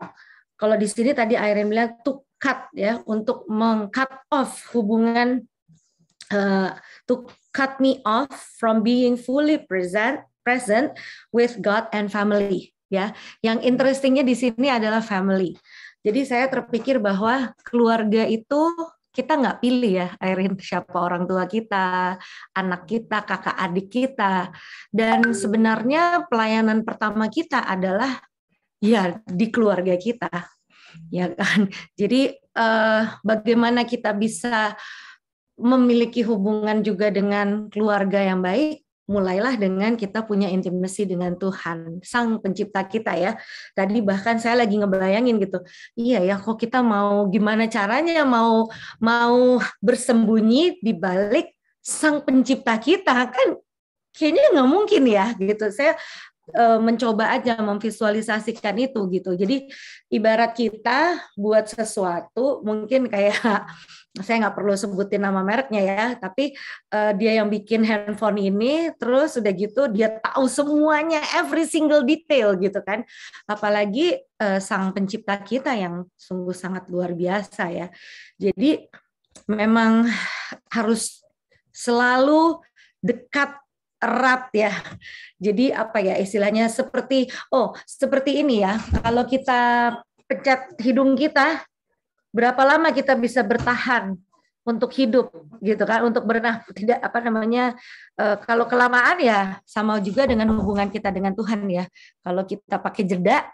kalau di sini tadi Irene bilang to cut ya, untuk meng-cut off hubungan, to cut me off from being fully present with God and family. ya. Yang interestingnya di sini adalah family. Jadi saya terpikir bahwa keluarga itu kita nggak pilih ya, Airin, siapa orang tua kita, anak kita, kakak adik kita. Dan sebenarnya pelayanan pertama kita adalah ya di keluarga kita, ya kan. Jadi bagaimana kita bisa memiliki hubungan juga dengan keluarga yang baik, mulailah dengan kita punya intimasi dengan Tuhan, Sang Pencipta kita ya. Tadi bahkan saya lagi ngebayangin gitu, iya ya, kok kita mau gimana caranya mau bersembunyi di balik Sang Pencipta kita, kan kayaknya nggak mungkin ya gitu. Saya mencoba aja memvisualisasikan itu gitu. Jadi ibarat kita buat sesuatu, mungkin kayak saya nggak perlu sebutin nama mereknya ya, tapi dia yang bikin handphone ini, terus udah gitu dia tahu semuanya, every single detail gitu kan. Apalagi Sang Pencipta kita yang sungguh sangat luar biasa ya. Jadi memang harus selalu dekat, erat ya. Jadi apa ya istilahnya, seperti ini ya. Kalau kita pencet hidung kita, berapa lama kita bisa bertahan untuk hidup gitu kan, untuk tidak apa namanya, kalau kelamaan ya sama juga dengan hubungan kita dengan Tuhan ya. Kalau kita pakai jeda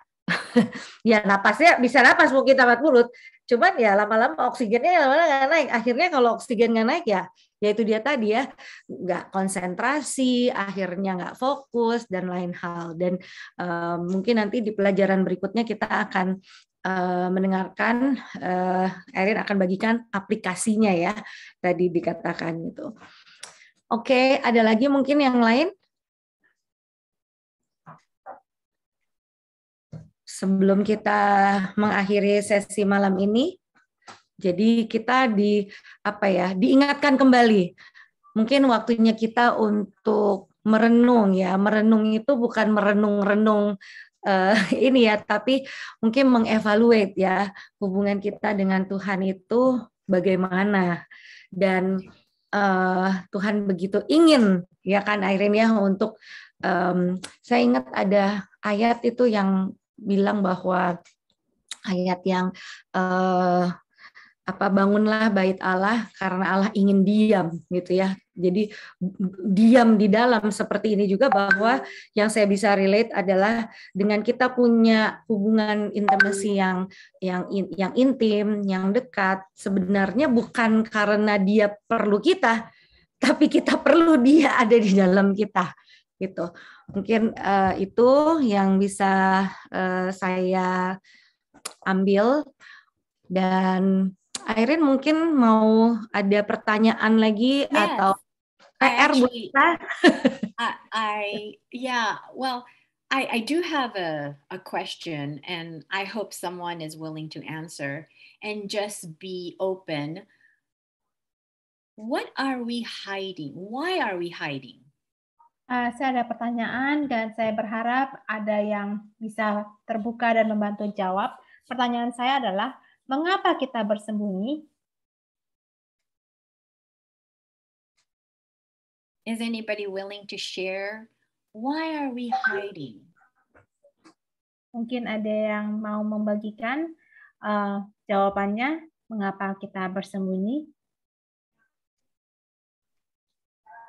ya napasnya bisa napas mau kita buat mulut, cuman ya lama-lama oksigennya nggak naik. Akhirnya kalau oksigen nggak naik ya itu dia tadi ya, nggak konsentrasi, akhirnya nggak fokus dan lain hal. Dan mungkin nanti di pelajaran berikutnya kita akan mendengarkan, Erin akan bagikan aplikasinya ya, tadi dikatakan itu. Oke, ada lagi mungkin yang lain? Sebelum kita mengakhiri sesi malam ini, jadi kita diingatkan kembali. Mungkin waktunya kita untuk merenung ya. Merenung itu bukan merenung-renung ini ya, tapi mungkin mengevaluate ya hubungan kita dengan Tuhan itu bagaimana. Dan Tuhan begitu ingin ya kan Airin ya untuk saya ingat ada ayat itu yang bilang bahwa ayat yang bangunlah bait Allah karena Allah ingin diam gitu ya. Jadi diam di dalam seperti ini juga, bahwa yang saya bisa relate adalah dengan kita punya hubungan intimasi yang intim, yang dekat, sebenarnya bukan karena dia perlu kita, tapi kita perlu dia ada di dalam kita gitu. Mungkin itu yang bisa saya ambil. Dan Airin mungkin mau ada pertanyaan lagi atau PR buat kita? I do have a question, and I hope someone is willing to answer and just be open. What are we hiding? Why are we hiding? Saya ada pertanyaan dan saya berharap ada yang bisa terbuka dan membantu jawab. Pertanyaan saya adalah, mengapa kita bersembunyi? Is anybody willing to share? Why are we hiding? Mungkin ada yang mau membagikan jawabannya, mengapa kita bersembunyi?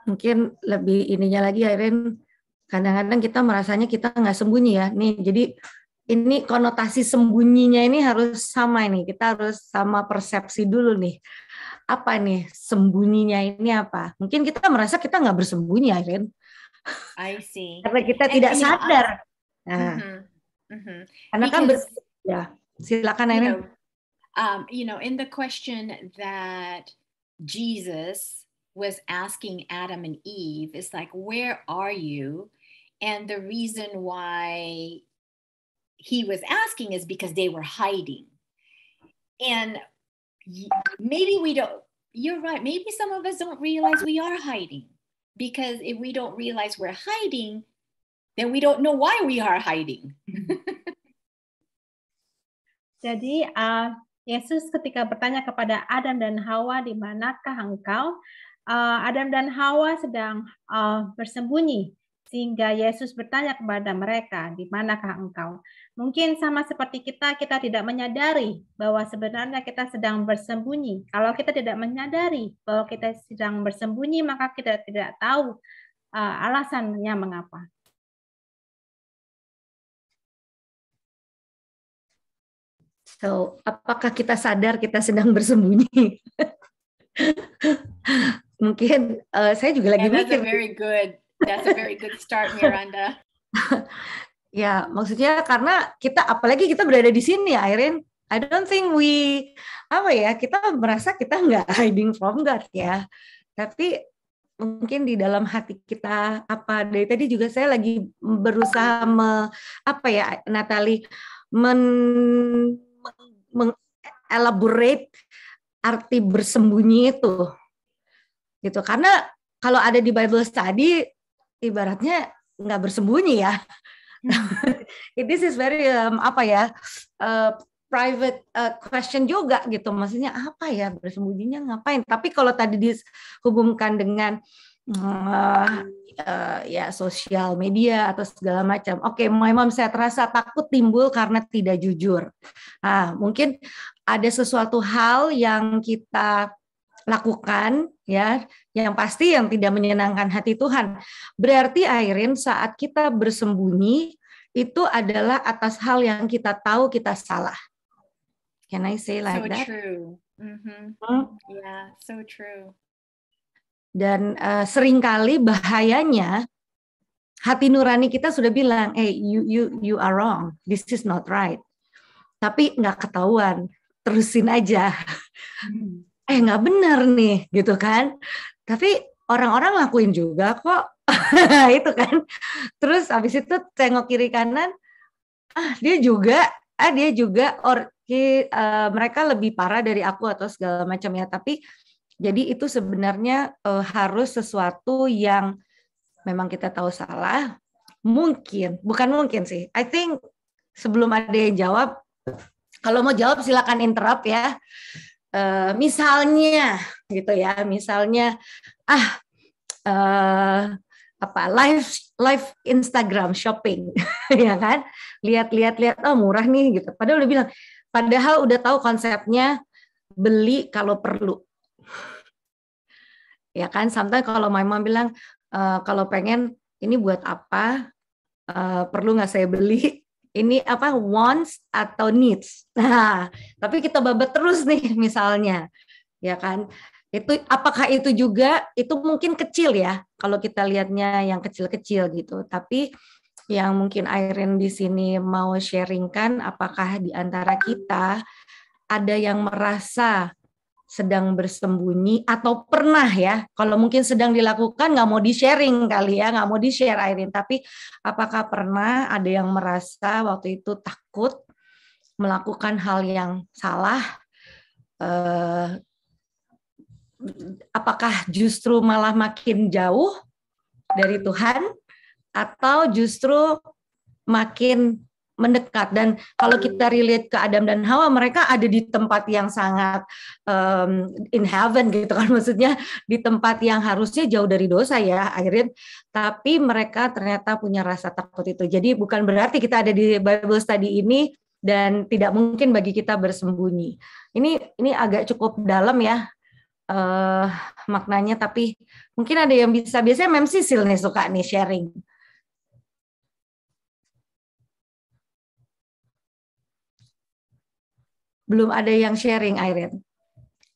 Mungkin lebih ininya lagi, Airin, kadang-kadang kita merasanya kita nggak sembunyi ya. Nih, jadi ini konotasi sembunyinya ini harus sama ini. Kita harus sama persepsi dulu nih. Apa nih sembunyinya ini apa? Mungkin kita merasa kita nggak bersembunyi, Airin. I see. Karena kita tidak sadar. Nah, karena kan ya, silakan Airin. In the question that Jesus was asking Adam and Eve, it's like, where are you? And the reason why he was asking is because they were hiding. And maybe we don't, you're right, maybe some of us don't realize we are hiding. Because if we don't realize we're hiding, then we don't know why we are hiding. Jadi Yesus ketika bertanya kepada Adam dan Hawa, di manakah engkau? Adam dan Hawa sedang bersembunyi sehingga Yesus bertanya kepada mereka, di manakah engkau? Mungkin sama seperti kita tidak menyadari bahwa sebenarnya kita sedang bersembunyi. Kalau kita tidak menyadari bahwa kita sedang bersembunyi, maka kita tidak tahu alasannya mengapa. So, apakah kita sadar kita sedang bersembunyi? Mungkin saya juga lagi mikir. That's a very good start, Miranda. Ya, maksudnya karena apalagi kita berada di sini, Irene. I don't think kita merasa kita nggak hiding from God ya. Tapi mungkin di dalam hati kita dari tadi juga saya lagi berusaha Natalie mengelaborate arti bersembunyi itu gitu, karena kalau ada di Bible study ibaratnya nggak bersembunyi ya. This is very private question juga gitu, maksudnya apa ya bersembunyinya ngapain. Tapi kalau tadi dihubungkan dengan sosial media atau segala macam. Oke, memang saya terasa takut timbul karena tidak jujur. Mungkin ada sesuatu hal yang kita lakukan ya, yang pasti yang tidak menyenangkan hati Tuhan. Berarti Irene, saat kita bersembunyi itu adalah atas hal yang kita tahu kita salah. Can I say like that? So true. Yeah, so true. Dan seringkali bahayanya hati nurani kita sudah bilang, you are wrong, this is not right. Tapi nggak ketahuan, terusin aja. Nggak benar nih, gitu kan? Tapi orang-orang lakuin juga kok, itu kan. Terus habis itu tengok kiri kanan, dia juga, mereka lebih parah dari aku atau segala macam ya. Tapi jadi itu sebenarnya harus sesuatu yang memang kita tahu salah. Bukan mungkin sih. I think sebelum ada yang jawab, kalau mau jawab silakan interrupt ya. Misalnya gitu ya, live Instagram shopping, ya kan? Lihat, murah nih gitu. Padahal udah tahu konsepnya beli kalau perlu. Ya kan, sometimes kalau my mom bilang kalau pengen ini buat apa, perlu nggak saya beli, ini wants atau needs. Nah, tapi kita babat terus nih misalnya, ya kan? Itu apakah itu juga itu mungkin kecil ya kalau kita lihatnya yang kecil-kecil gitu. Tapi yang mungkin Irene di sini mau sharingkan, apakah di antara kita ada yang merasa sedang bersembunyi atau pernah ya, kalau mungkin sedang dilakukan nggak mau di-sharing kali ya, nggak mau di-share Irene, tapi apakah pernah ada yang merasa waktu itu takut melakukan hal yang salah, apakah justru malah makin jauh dari Tuhan atau justru makin mendekat? Dan kalau kita relate ke Adam dan Hawa, mereka ada di tempat yang sangat in heaven gitu kan, maksudnya di tempat yang harusnya jauh dari dosa ya akhirnya, tapi mereka ternyata punya rasa takut itu. Jadi bukan berarti kita ada di Bible study ini dan tidak mungkin bagi kita bersembunyi. Ini agak cukup dalam ya maknanya, tapi mungkin ada yang bisa, biasanya Mem Sisil nih suka nih sharing. Belum ada yang sharing, Irene.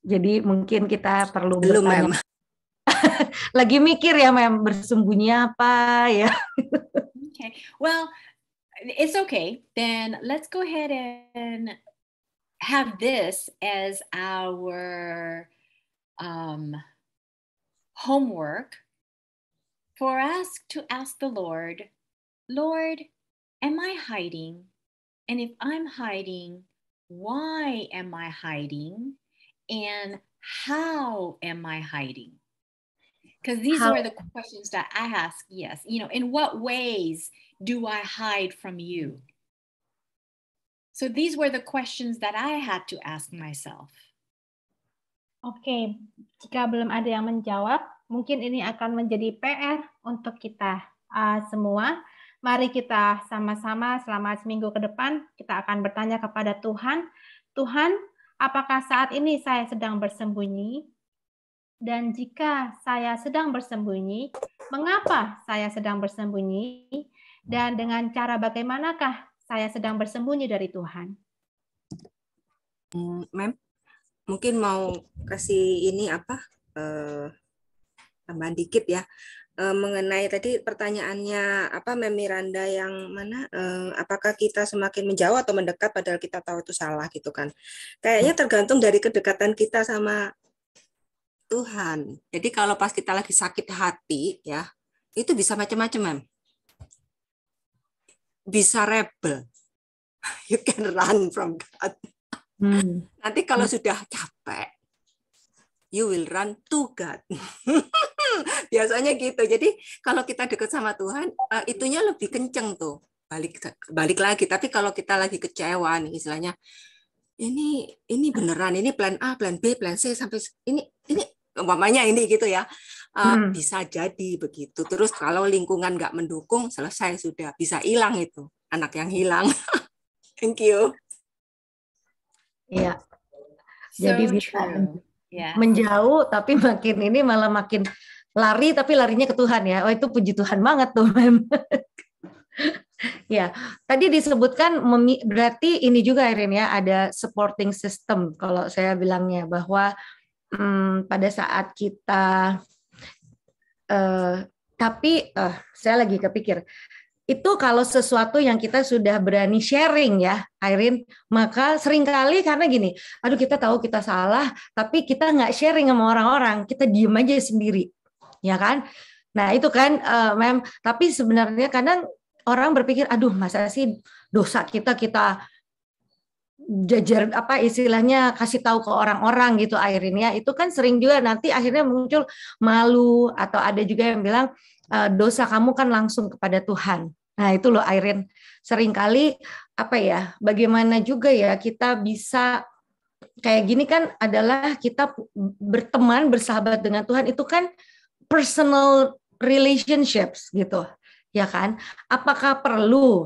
Jadi mungkin kita perlu belum, bertanya. Mem. Lagi mikir ya, Mem, bersembunyi apa ya? Okay, well, it's okay. Then let's go ahead and have this as our homework for us to ask the Lord, am I hiding? And if I'm hiding, why am I hiding? And how am I hiding? Because these are the questions that I ask. Yes, in what ways do I hide from you? So these were the questions that I had to ask myself. Oke, jika belum ada yang menjawab, mungkin ini akan menjadi PR untuk kita semua. Mari kita sama-sama selama seminggu ke depan kita akan bertanya kepada Tuhan, Tuhan, apakah saat ini saya sedang bersembunyi? Dan jika saya sedang bersembunyi, mengapa saya sedang bersembunyi? Dan dengan cara bagaimanakah saya sedang bersembunyi dari Tuhan? Ma'am, mungkin mau kasih ini tambahan dikit ya. Mengenai tadi pertanyaannya Ma'am Miranda yang mana apakah kita semakin menjauh atau mendekat padahal kita tahu itu salah gitu kan. Kayaknya tergantung dari kedekatan kita sama Tuhan. Jadi kalau pas kita lagi sakit hati ya, itu bisa macam-macam, Ma'am. Bisa rebel. You can run from God. Nanti kalau sudah capek, you will run to God. Biasanya gitu. Jadi kalau kita dekat sama Tuhan, itunya lebih kenceng tuh. Balik lagi. Tapi kalau kita lagi kecewa nih, istilahnya, ini beneran, ini plan A, plan B, plan C sampai ini umpamanya ini gitu ya. Bisa jadi begitu. Terus kalau lingkungan nggak mendukung, selesai sudah. Bisa hilang itu anak yang hilang. Thank you. Iya. Jadi So bisa true. Yeah. menjauh, tapi makin ini malah makin lari, tapi larinya ke Tuhan ya. Oh, itu puji Tuhan banget tuh, Mem. Ya, tadi disebutkan berarti ini juga Irin ya, ada supporting system kalau saya bilangnya, bahwa pada saat kita saya lagi kepikir itu kalau sesuatu yang kita sudah berani sharing ya, Irene, maka seringkali karena gini, aduh kita tahu kita salah, tapi kita nggak sharing sama orang-orang, kita diem aja sendiri, ya kan? Nah itu kan, Mem, tapi sebenarnya kadang orang berpikir, aduh masa sih dosa kita jajar istilahnya kasih tahu ke orang-orang gitu, Irene ya, itu kan sering juga nanti akhirnya muncul malu, atau ada juga yang bilang dosa kamu kan langsung kepada Tuhan. Nah itu loh Irene, seringkali bagaimana juga ya kita bisa kayak gini kan adalah kita berteman, bersahabat dengan Tuhan itu kan personal relationships gitu, ya kan? Apakah perlu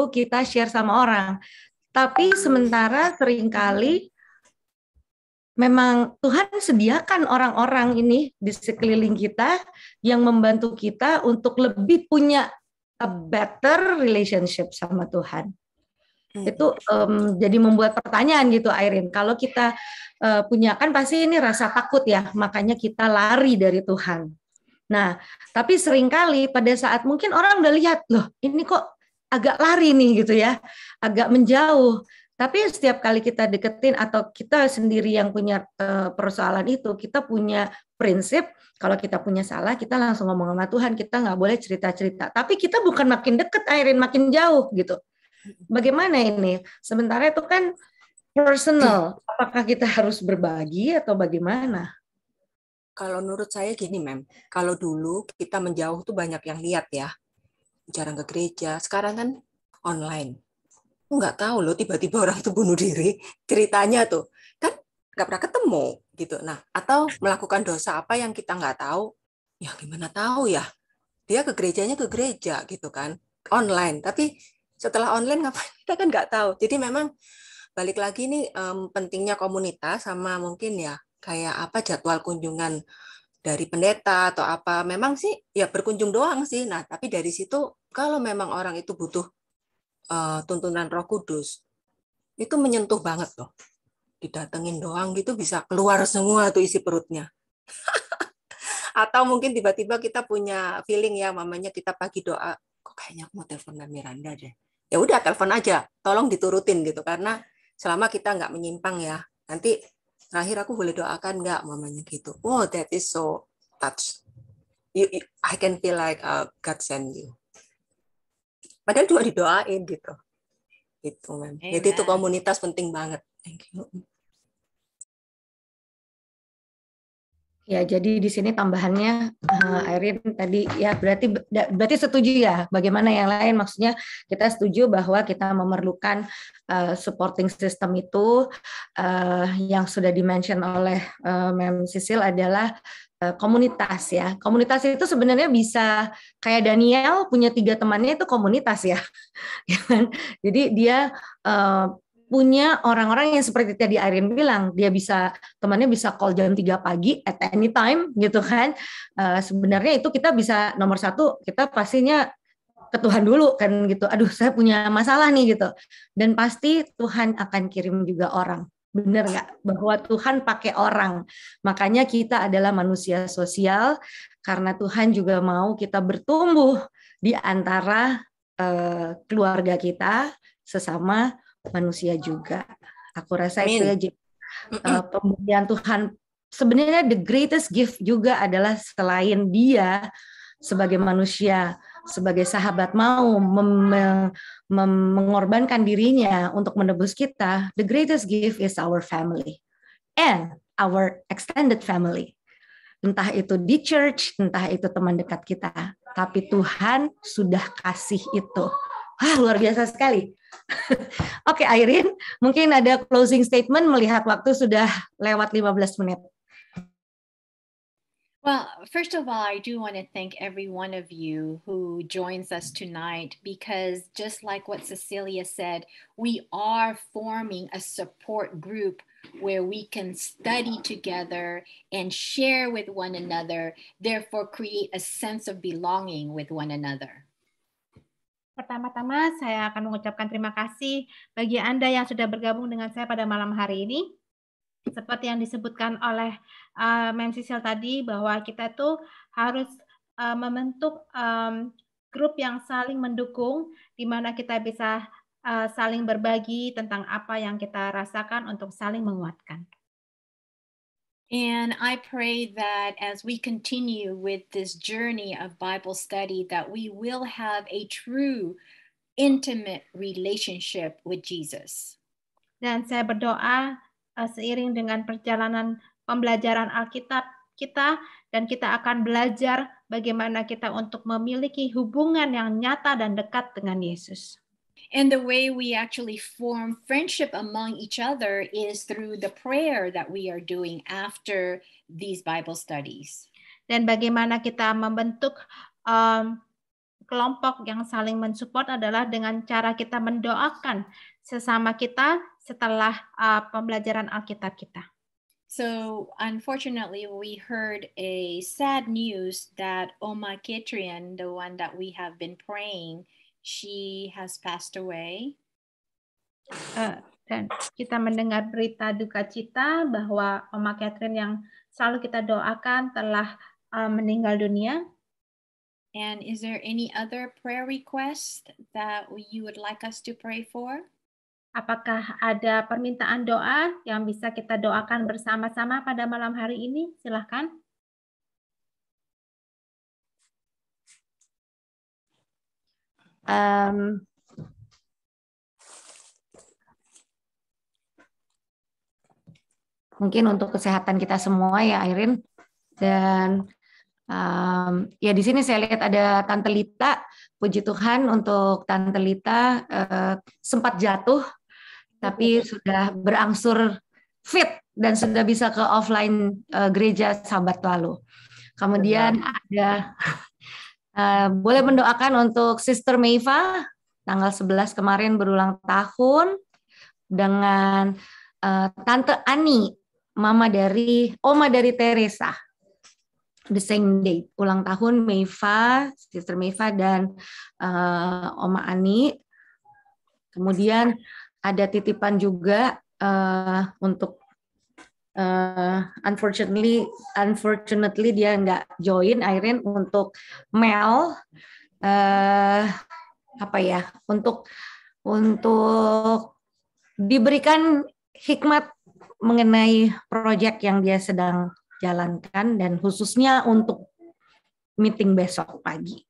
kita share sama orang? Tapi sementara seringkali memang Tuhan sediakan orang-orang ini di sekeliling kita yang membantu kita untuk lebih punya a better relationship sama Tuhan. Itu jadi membuat pertanyaan gitu, Irene. Kalau kita punya kan pasti ini rasa takut ya, makanya kita lari dari Tuhan. Nah, tapi seringkali pada saat mungkin orang udah lihat, loh ini kok agak lari nih gitu ya, agak menjauh. Tapi setiap kali kita deketin atau kita sendiri yang punya persoalan itu, kita punya prinsip, kalau kita punya salah, kita langsung ngomong sama Tuhan, kita nggak boleh cerita-cerita. Tapi kita bukan makin deket, Irene, makin jauh gitu. Bagaimana ini? Sementara itu kan personal, apakah kita harus berbagi atau bagaimana? Kalau menurut saya gini, Mem, kalau dulu kita menjauh tuh banyak yang lihat ya, jarang ke gereja, sekarang kan online. Nggak tahu loh, tiba-tiba orang tuh bunuh diri, ceritanya tuh kan nggak pernah ketemu gitu. Nah, atau melakukan dosa apa yang kita nggak tahu, ya gimana tahu ya, dia ke gerejanya ke gereja gitu kan, online. Tapi setelah online ngapain, kita kan nggak tahu. Jadi memang balik lagi nih pentingnya komunitas sama mungkin ya kayak jadwal kunjungan dari pendeta atau apa. Memang sih ya berkunjung doang sih. Nah, tapi dari situ kalau memang orang itu butuh tuntunan Roh Kudus, itu menyentuh banget loh. Didatengin doang gitu bisa keluar semua tuh isi perutnya. Atau mungkin tiba-tiba kita punya feeling ya, mamanya kita pagi doa, kok kayaknya aku mau telepon Miranda deh. Ya udah telepon aja, tolong diturutin gitu, karena selama kita nggak menyimpang ya. Nanti terakhir aku boleh doakan nggak, mamanya gitu. Oh, that is so touch. I can feel like God send you. Padahal cuma didoain gitu. Gitu, Mem. Jadi itu komunitas penting banget. Thank you. Ya, jadi di sini tambahannya Irene tadi ya berarti setuju ya. Bagaimana yang lain? Maksudnya kita setuju bahwa kita memerlukan supporting system itu yang sudah dimention oleh Mem Sisil adalah komunitas ya. Komunitas itu sebenarnya bisa kayak Daniel punya 3 temannya itu komunitas ya. Jadi dia punya orang-orang yang seperti tadi Irene bilang, dia bisa temannya bisa call jam 3 pagi at any time gitu kan. Sebenarnya itu kita bisa nomor 1 kita pastinya ke Tuhan dulu kan gitu. Aduh, saya punya masalah nih gitu. Dan pasti Tuhan akan kirim juga orang. Benar nggak? Bahwa Tuhan pakai orang. Makanya kita adalah manusia sosial karena Tuhan juga mau kita bertumbuh di antara keluarga kita sesama manusia juga. Aku rasa itu aja pemberian Tuhan. Sebenarnya the greatest gift juga adalah selain dia sebagai manusia, sebagai sahabat mau mengorbankan dirinya untuk menebus kita, the greatest gift is our family and our extended family. Entah itu di church, entah itu teman dekat kita, tapi Tuhan sudah kasih itu. Wah, luar biasa sekali. Oke, Irene, mungkin ada closing statement melihat waktu sudah lewat 15 menit. Well, first of all, I do want to thank every one of you who joins us tonight, because just like what Cecilia said, we are forming a support group where we can study together and share with one another, therefore create a sense of belonging with one another. Pertama-tama saya akan mengucapkan terima kasih bagi Anda yang sudah bergabung dengan saya pada malam hari ini. Seperti yang disebutkan oleh Mem Sisil tadi, bahwa kita tuh harus membentuk grup yang saling mendukung, di mana kita bisa saling berbagi tentang apa yang kita rasakan untuk saling menguatkan. And I pray that as we continue with this journey of Bible study, that we will have a true, intimate relationship with Jesus. Dan saya berdoa seiring dengan perjalanan pembelajaran Alkitab kita, dan kita akan belajar bagaimana kita untuk memiliki hubungan yang nyata dan dekat dengan Yesus. And the way we actually form friendship among each other is through the prayer that we are doing after these Bible studies. Dan bagaimana kita membentuk kelompok yang saling mensupport adalah dengan cara kita mendoakan sesama kita setelah pembelajaran Alkitab kita. So unfortunately, we heard a sad news that Oma Ketrian, the one that we have been praying, she has passed away. Dan kita mendengar berita duka cita bahwa Oma Catherine yang selalu kita doakan telah meninggal dunia. And is there any other prayer request that you would like us to pray for? Apakah ada permintaan doa yang bisa kita doakan bersama-sama pada malam hari ini? Silahkan. Mungkin untuk kesehatan kita semua ya, Irene. Dan ya di sini saya lihat ada Tante Lita. Puji Tuhan untuk Tante Lita sempat jatuh, tapi sudah berangsur fit dan sudah bisa ke offline gereja Sabat lalu. Kemudian ada boleh mendoakan untuk Sister Meiva, tanggal 11 kemarin berulang tahun, dengan Tante Ani, Oma dari Teresa. The same date, ulang tahun Meiva, Sister Meiva dan Oma Ani. Kemudian ada titipan juga untuk unfortunately dia nggak join, Irene, untuk Mel untuk diberikan hikmat mengenai proyek yang dia sedang jalankan, dan khususnya untuk meeting besok pagi.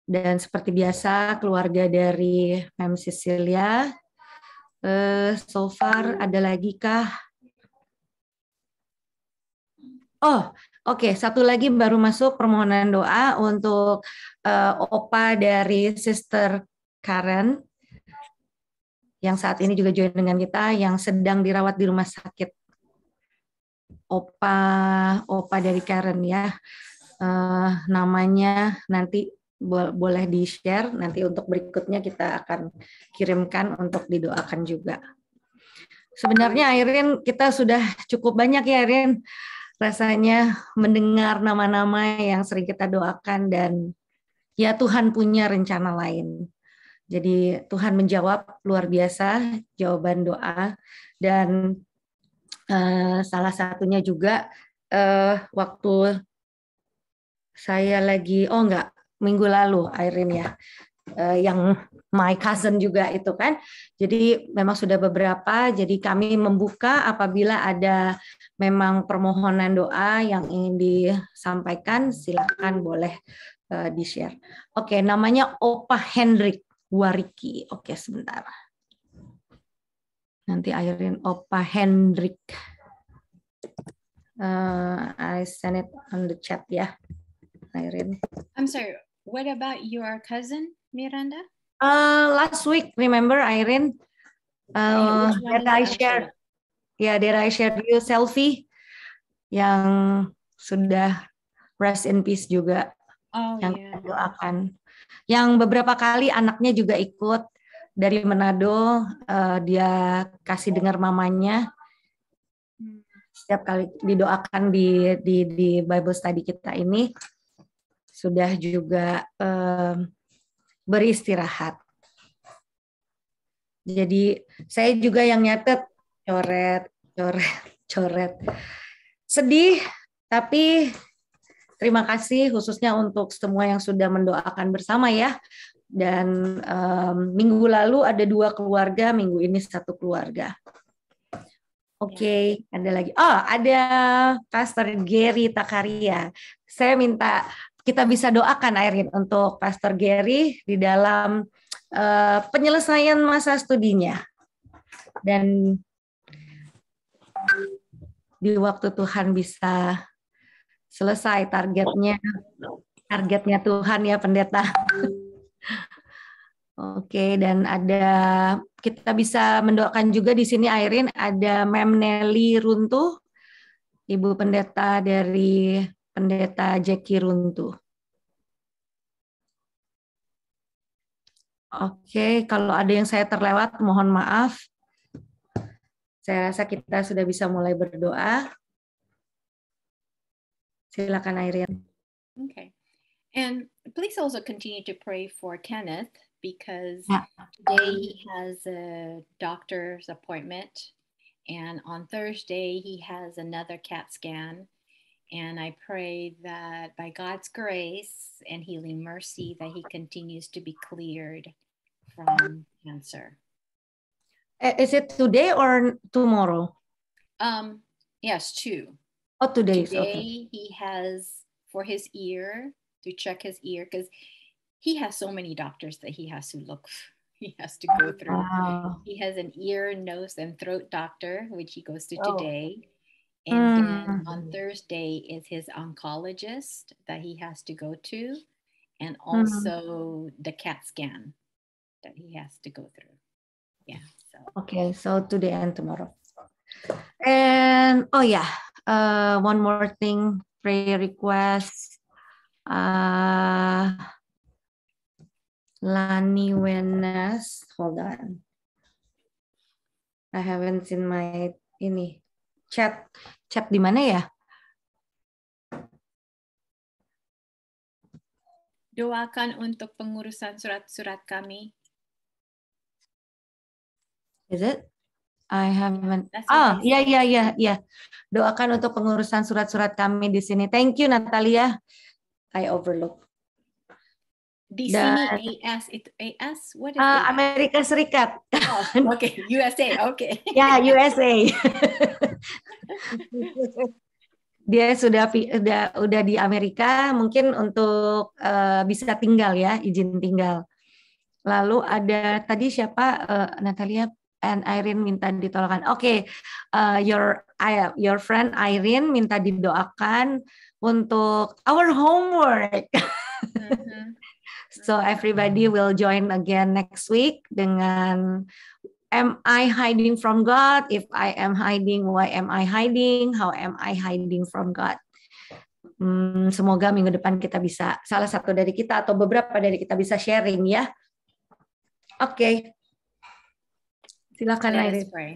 Dan seperti biasa keluarga dari Mem Cecilia, so far ada lagi kah? Oh, oke, satu lagi baru masuk permohonan doa untuk opa dari Sister Karen yang saat ini juga join dengan kita, yang sedang dirawat di rumah sakit. opa dari Karen ya. Namanya nanti boleh di-share, nanti untuk berikutnya kita akan kirimkan untuk didoakan juga. Sebenarnya Irene, kita sudah cukup banyak ya Irene, rasanya mendengar nama-nama yang sering kita doakan, dan ya Tuhan punya rencana lain. Jadi Tuhan menjawab luar biasa jawaban doa, dan salah satunya juga waktu saya lagi, minggu lalu Irene ya, yang my cousin juga itu kan. Jadi memang sudah beberapa, jadi kami membuka apabila ada memang permohonan doa yang ingin disampaikan, silakan boleh di-share. Oke, namanya Opa Hendrik Wariki. Oke, sebentar. Nanti Irene, Opa Hendrik. I send it on the chat ya, Irene. I'm sorry, what about your cousin, Miranda? Last week, remember Irene? That I shared, that I shared you selfie yang sudah rest in peace juga, yang kita doakan. Yang beberapa kali anaknya juga ikut dari Manado, dia kasih dengar mamanya. Setiap kali didoakan di Bible study kita ini, sudah juga beristirahat. Jadi saya juga yang nyatet, coret. Sedih, tapi terima kasih khususnya untuk semua yang sudah mendoakan bersama ya. Dan minggu lalu ada 2 keluarga, minggu ini 1 keluarga. Oke, ada lagi. Ada Pastor Gary Takaria. Saya minta kita bisa doakan Irene untuk Pastor Gary di dalam penyelesaian masa studinya. Dan di waktu Tuhan bisa selesai targetnya Tuhan ya pendeta. Oke, dan kita bisa mendoakan juga di sini Irene, ada Mem Nelly Runtuh, Ibu pendeta dari Pendeta Jackie Runtuh. Oke, kalau ada yang saya terlewat mohon maaf. Saya rasa kita sudah bisa mulai berdoa. Silakan Irene. Okay. And please also continue to pray for Kenneth, because today he has a doctor's appointment, and on Thursday he has another CAT scan. And I pray that by God's grace and healing mercy that he continues to be cleared from cancer. Is it today or tomorrow? Yes, 2. Oh, today. Today he has for his ear, to check his ear, because he has so many doctors that he has to go through. Wow. He has an ear, nose, and throat doctor, which he goes to today. And then on Thursday is his oncologist that he has to go to, and also the CAT scan that he has to go through. Yeah. So. Okay, so today and tomorrow. And one more thing, prayer request. Lani Wenas, hold on. I haven't seen my chat di mana ya? Doakan untuk pengurusan surat-surat kami. Is it? I haven't. Yeah. Doakan untuk pengurusan surat-surat kami di sini. Thank you Natalia. I overlook. Di sini AS itu AS? What is AS? Amerika Serikat. Oh, okay. USA. Okay. Ya, USA. Dia sudah di Amerika, mungkin untuk bisa tinggal ya, izin tinggal. Lalu ada tadi siapa, Natalia and Irene minta ditolongkan. Oke, your friend Irene minta didoakan untuk our homework. So everybody will join again next week dengan Am I hiding from God? If I am hiding, why am I hiding? How am I hiding from God? Semoga minggu depan kita bisa, salah satu dari kita atau beberapa dari kita bisa sharing ya. Oke. Silakan Let us Irene. pray.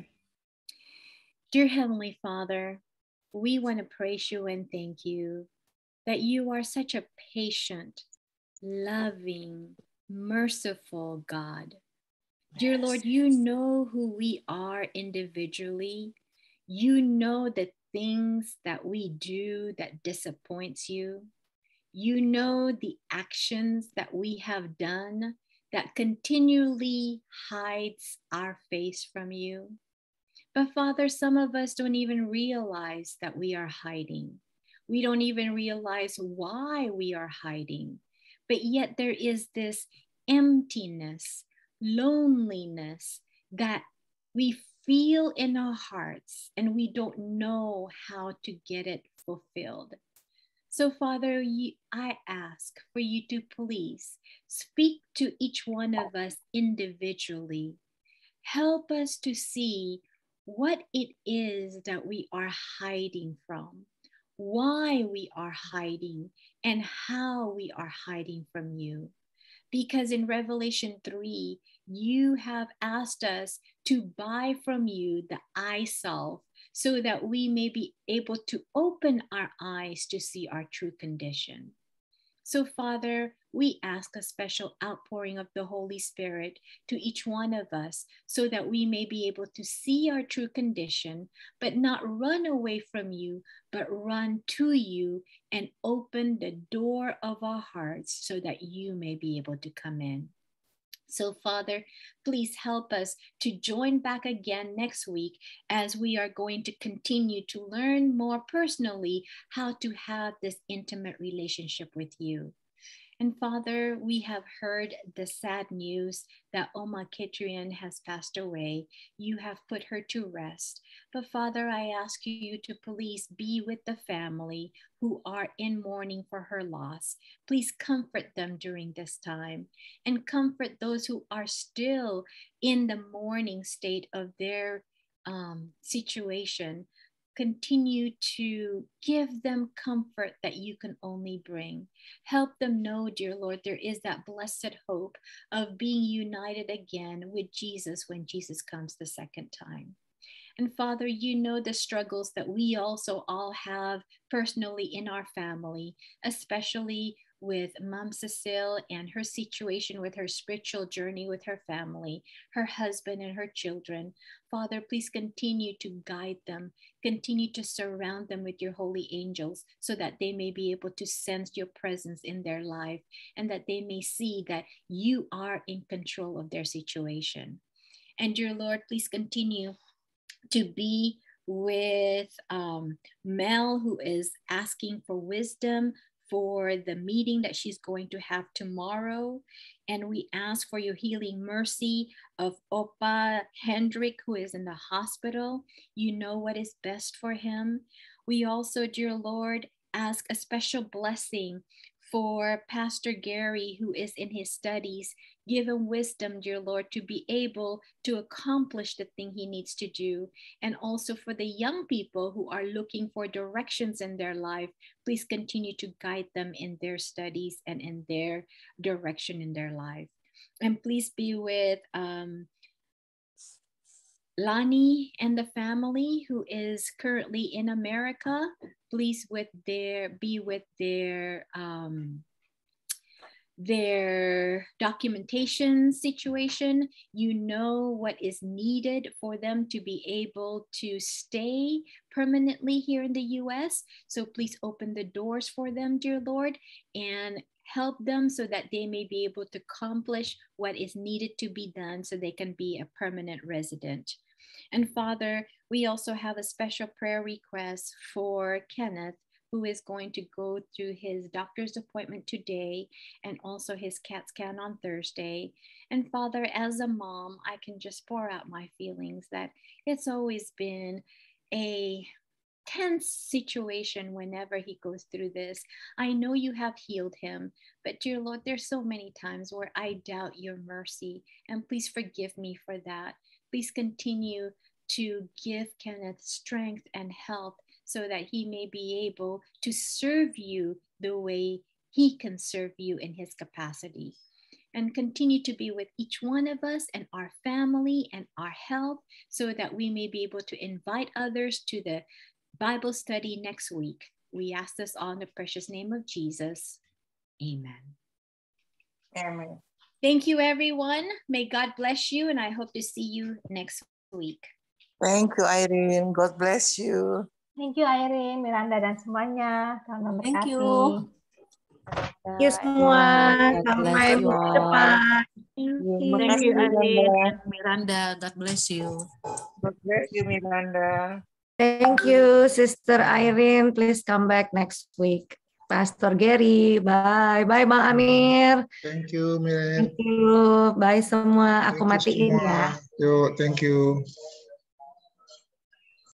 Dear Heavenly Father, we want to praise you and thank you that you are such a patient, loving, merciful God. Dear Lord, you know who we are individually. You know the things that we do that disappoints you. You know the actions that we have done that continually hides our face from you. But Father, some of us don't even realize that we are hiding. We don't even realize why we are hiding. But yet there is this emptiness, loneliness that we feel in our hearts, and we don't know how to get it fulfilled. So, Father, I ask for you to please speak to each one of us individually. Help us to see what it is that we are hiding from, why we are hiding, and how we are hiding from you. Because in Revelation 3, you have asked us to buy from you the eye salve so that we may be able to open our eyes to see our true condition. So, Father, we ask a special outpouring of the Holy Spirit to each one of us so that we may be able to see our true condition, but not run away from you, but run to you and open the door of our hearts so that you may be able to come in. So, Father, please help us to join back again next week as we are going to continue to learn more personally how to have this intimate relationship with you. And Father, we have heard the sad news that Oma Kitrian has passed away. You have put her to rest. But Father, I ask you to please be with the family who are in mourning for her loss. Please comfort them during this time and comfort those who are still in the mourning state of their situation. Continue to give them comfort that you can only bring. Help them know, dear Lord, there is that blessed hope of being united again with Jesus when Jesus comes the second time. And Father, you know the struggles that we also all have personally in our family, especially with Mom Cecile and her situation with her spiritual journey with her family, her husband and her children. Father, please continue to guide them, continue to surround them with your holy angels so that they may be able to sense your presence in their life and that they may see that you are in control of their situation. And dear Lord, please continue to be with Mel, who is asking for wisdom for the meeting that she's going to have tomorrow. And we ask for your healing mercy of Opa Hendrik, who is in the hospital. You know what is best for him. We also, dear Lord, ask a special blessing for Pastor Gary, who is in his studies. Give him wisdom, dear Lord, to be able to accomplish the thing he needs to do. And also for the young people who are looking for directions in their life, please continue to guide them in their studies and in their direction in their life. And please be with Lani and the family who is currently in America. Please be with their documentation situation. You know what is needed for them to be able to stay permanently here in the US. So please open the doors for them, dear Lord, and help them so that they may be able to accomplish what is needed to be done so they can be a permanent resident. And Father, we also have a special prayer request for Kenneth, who is going to go through his doctor's appointment today and also his CAT scan on Thursday. And Father, as a mom, I can just pour out my feelings that it's always been a tense situation whenever he goes through this. I know you have healed him, but dear Lord, there's so many times where I doubt your mercy, and please forgive me for that. please continue to give Kenneth strength and help so that he may be able to serve you the way he can serve you in his capacity. And continue to be with each one of us and our family and our health so that we may be able to invite others to the Bible study next week. We ask this all in the precious name of Jesus. Amen. Amen. Thank you, everyone. May God bless you, and I hope to see you next week. Thank you, Irene. God bless you. Thank you Irene, Miranda dan semuanya. Tuhan memberkati. Thank you. Thank you semua. Sampai you minggu all. depan. Thank you, Irene and Miranda. God bless you. God bless you, Miranda. Thank you, Sister Irene. Please come back next week. Pastor Gary, bye. Bye, Bang Amir. Thank you, Miren. Thank you. Bye semua. Aku Thank you matiin semua. ya. Yuk, thank you.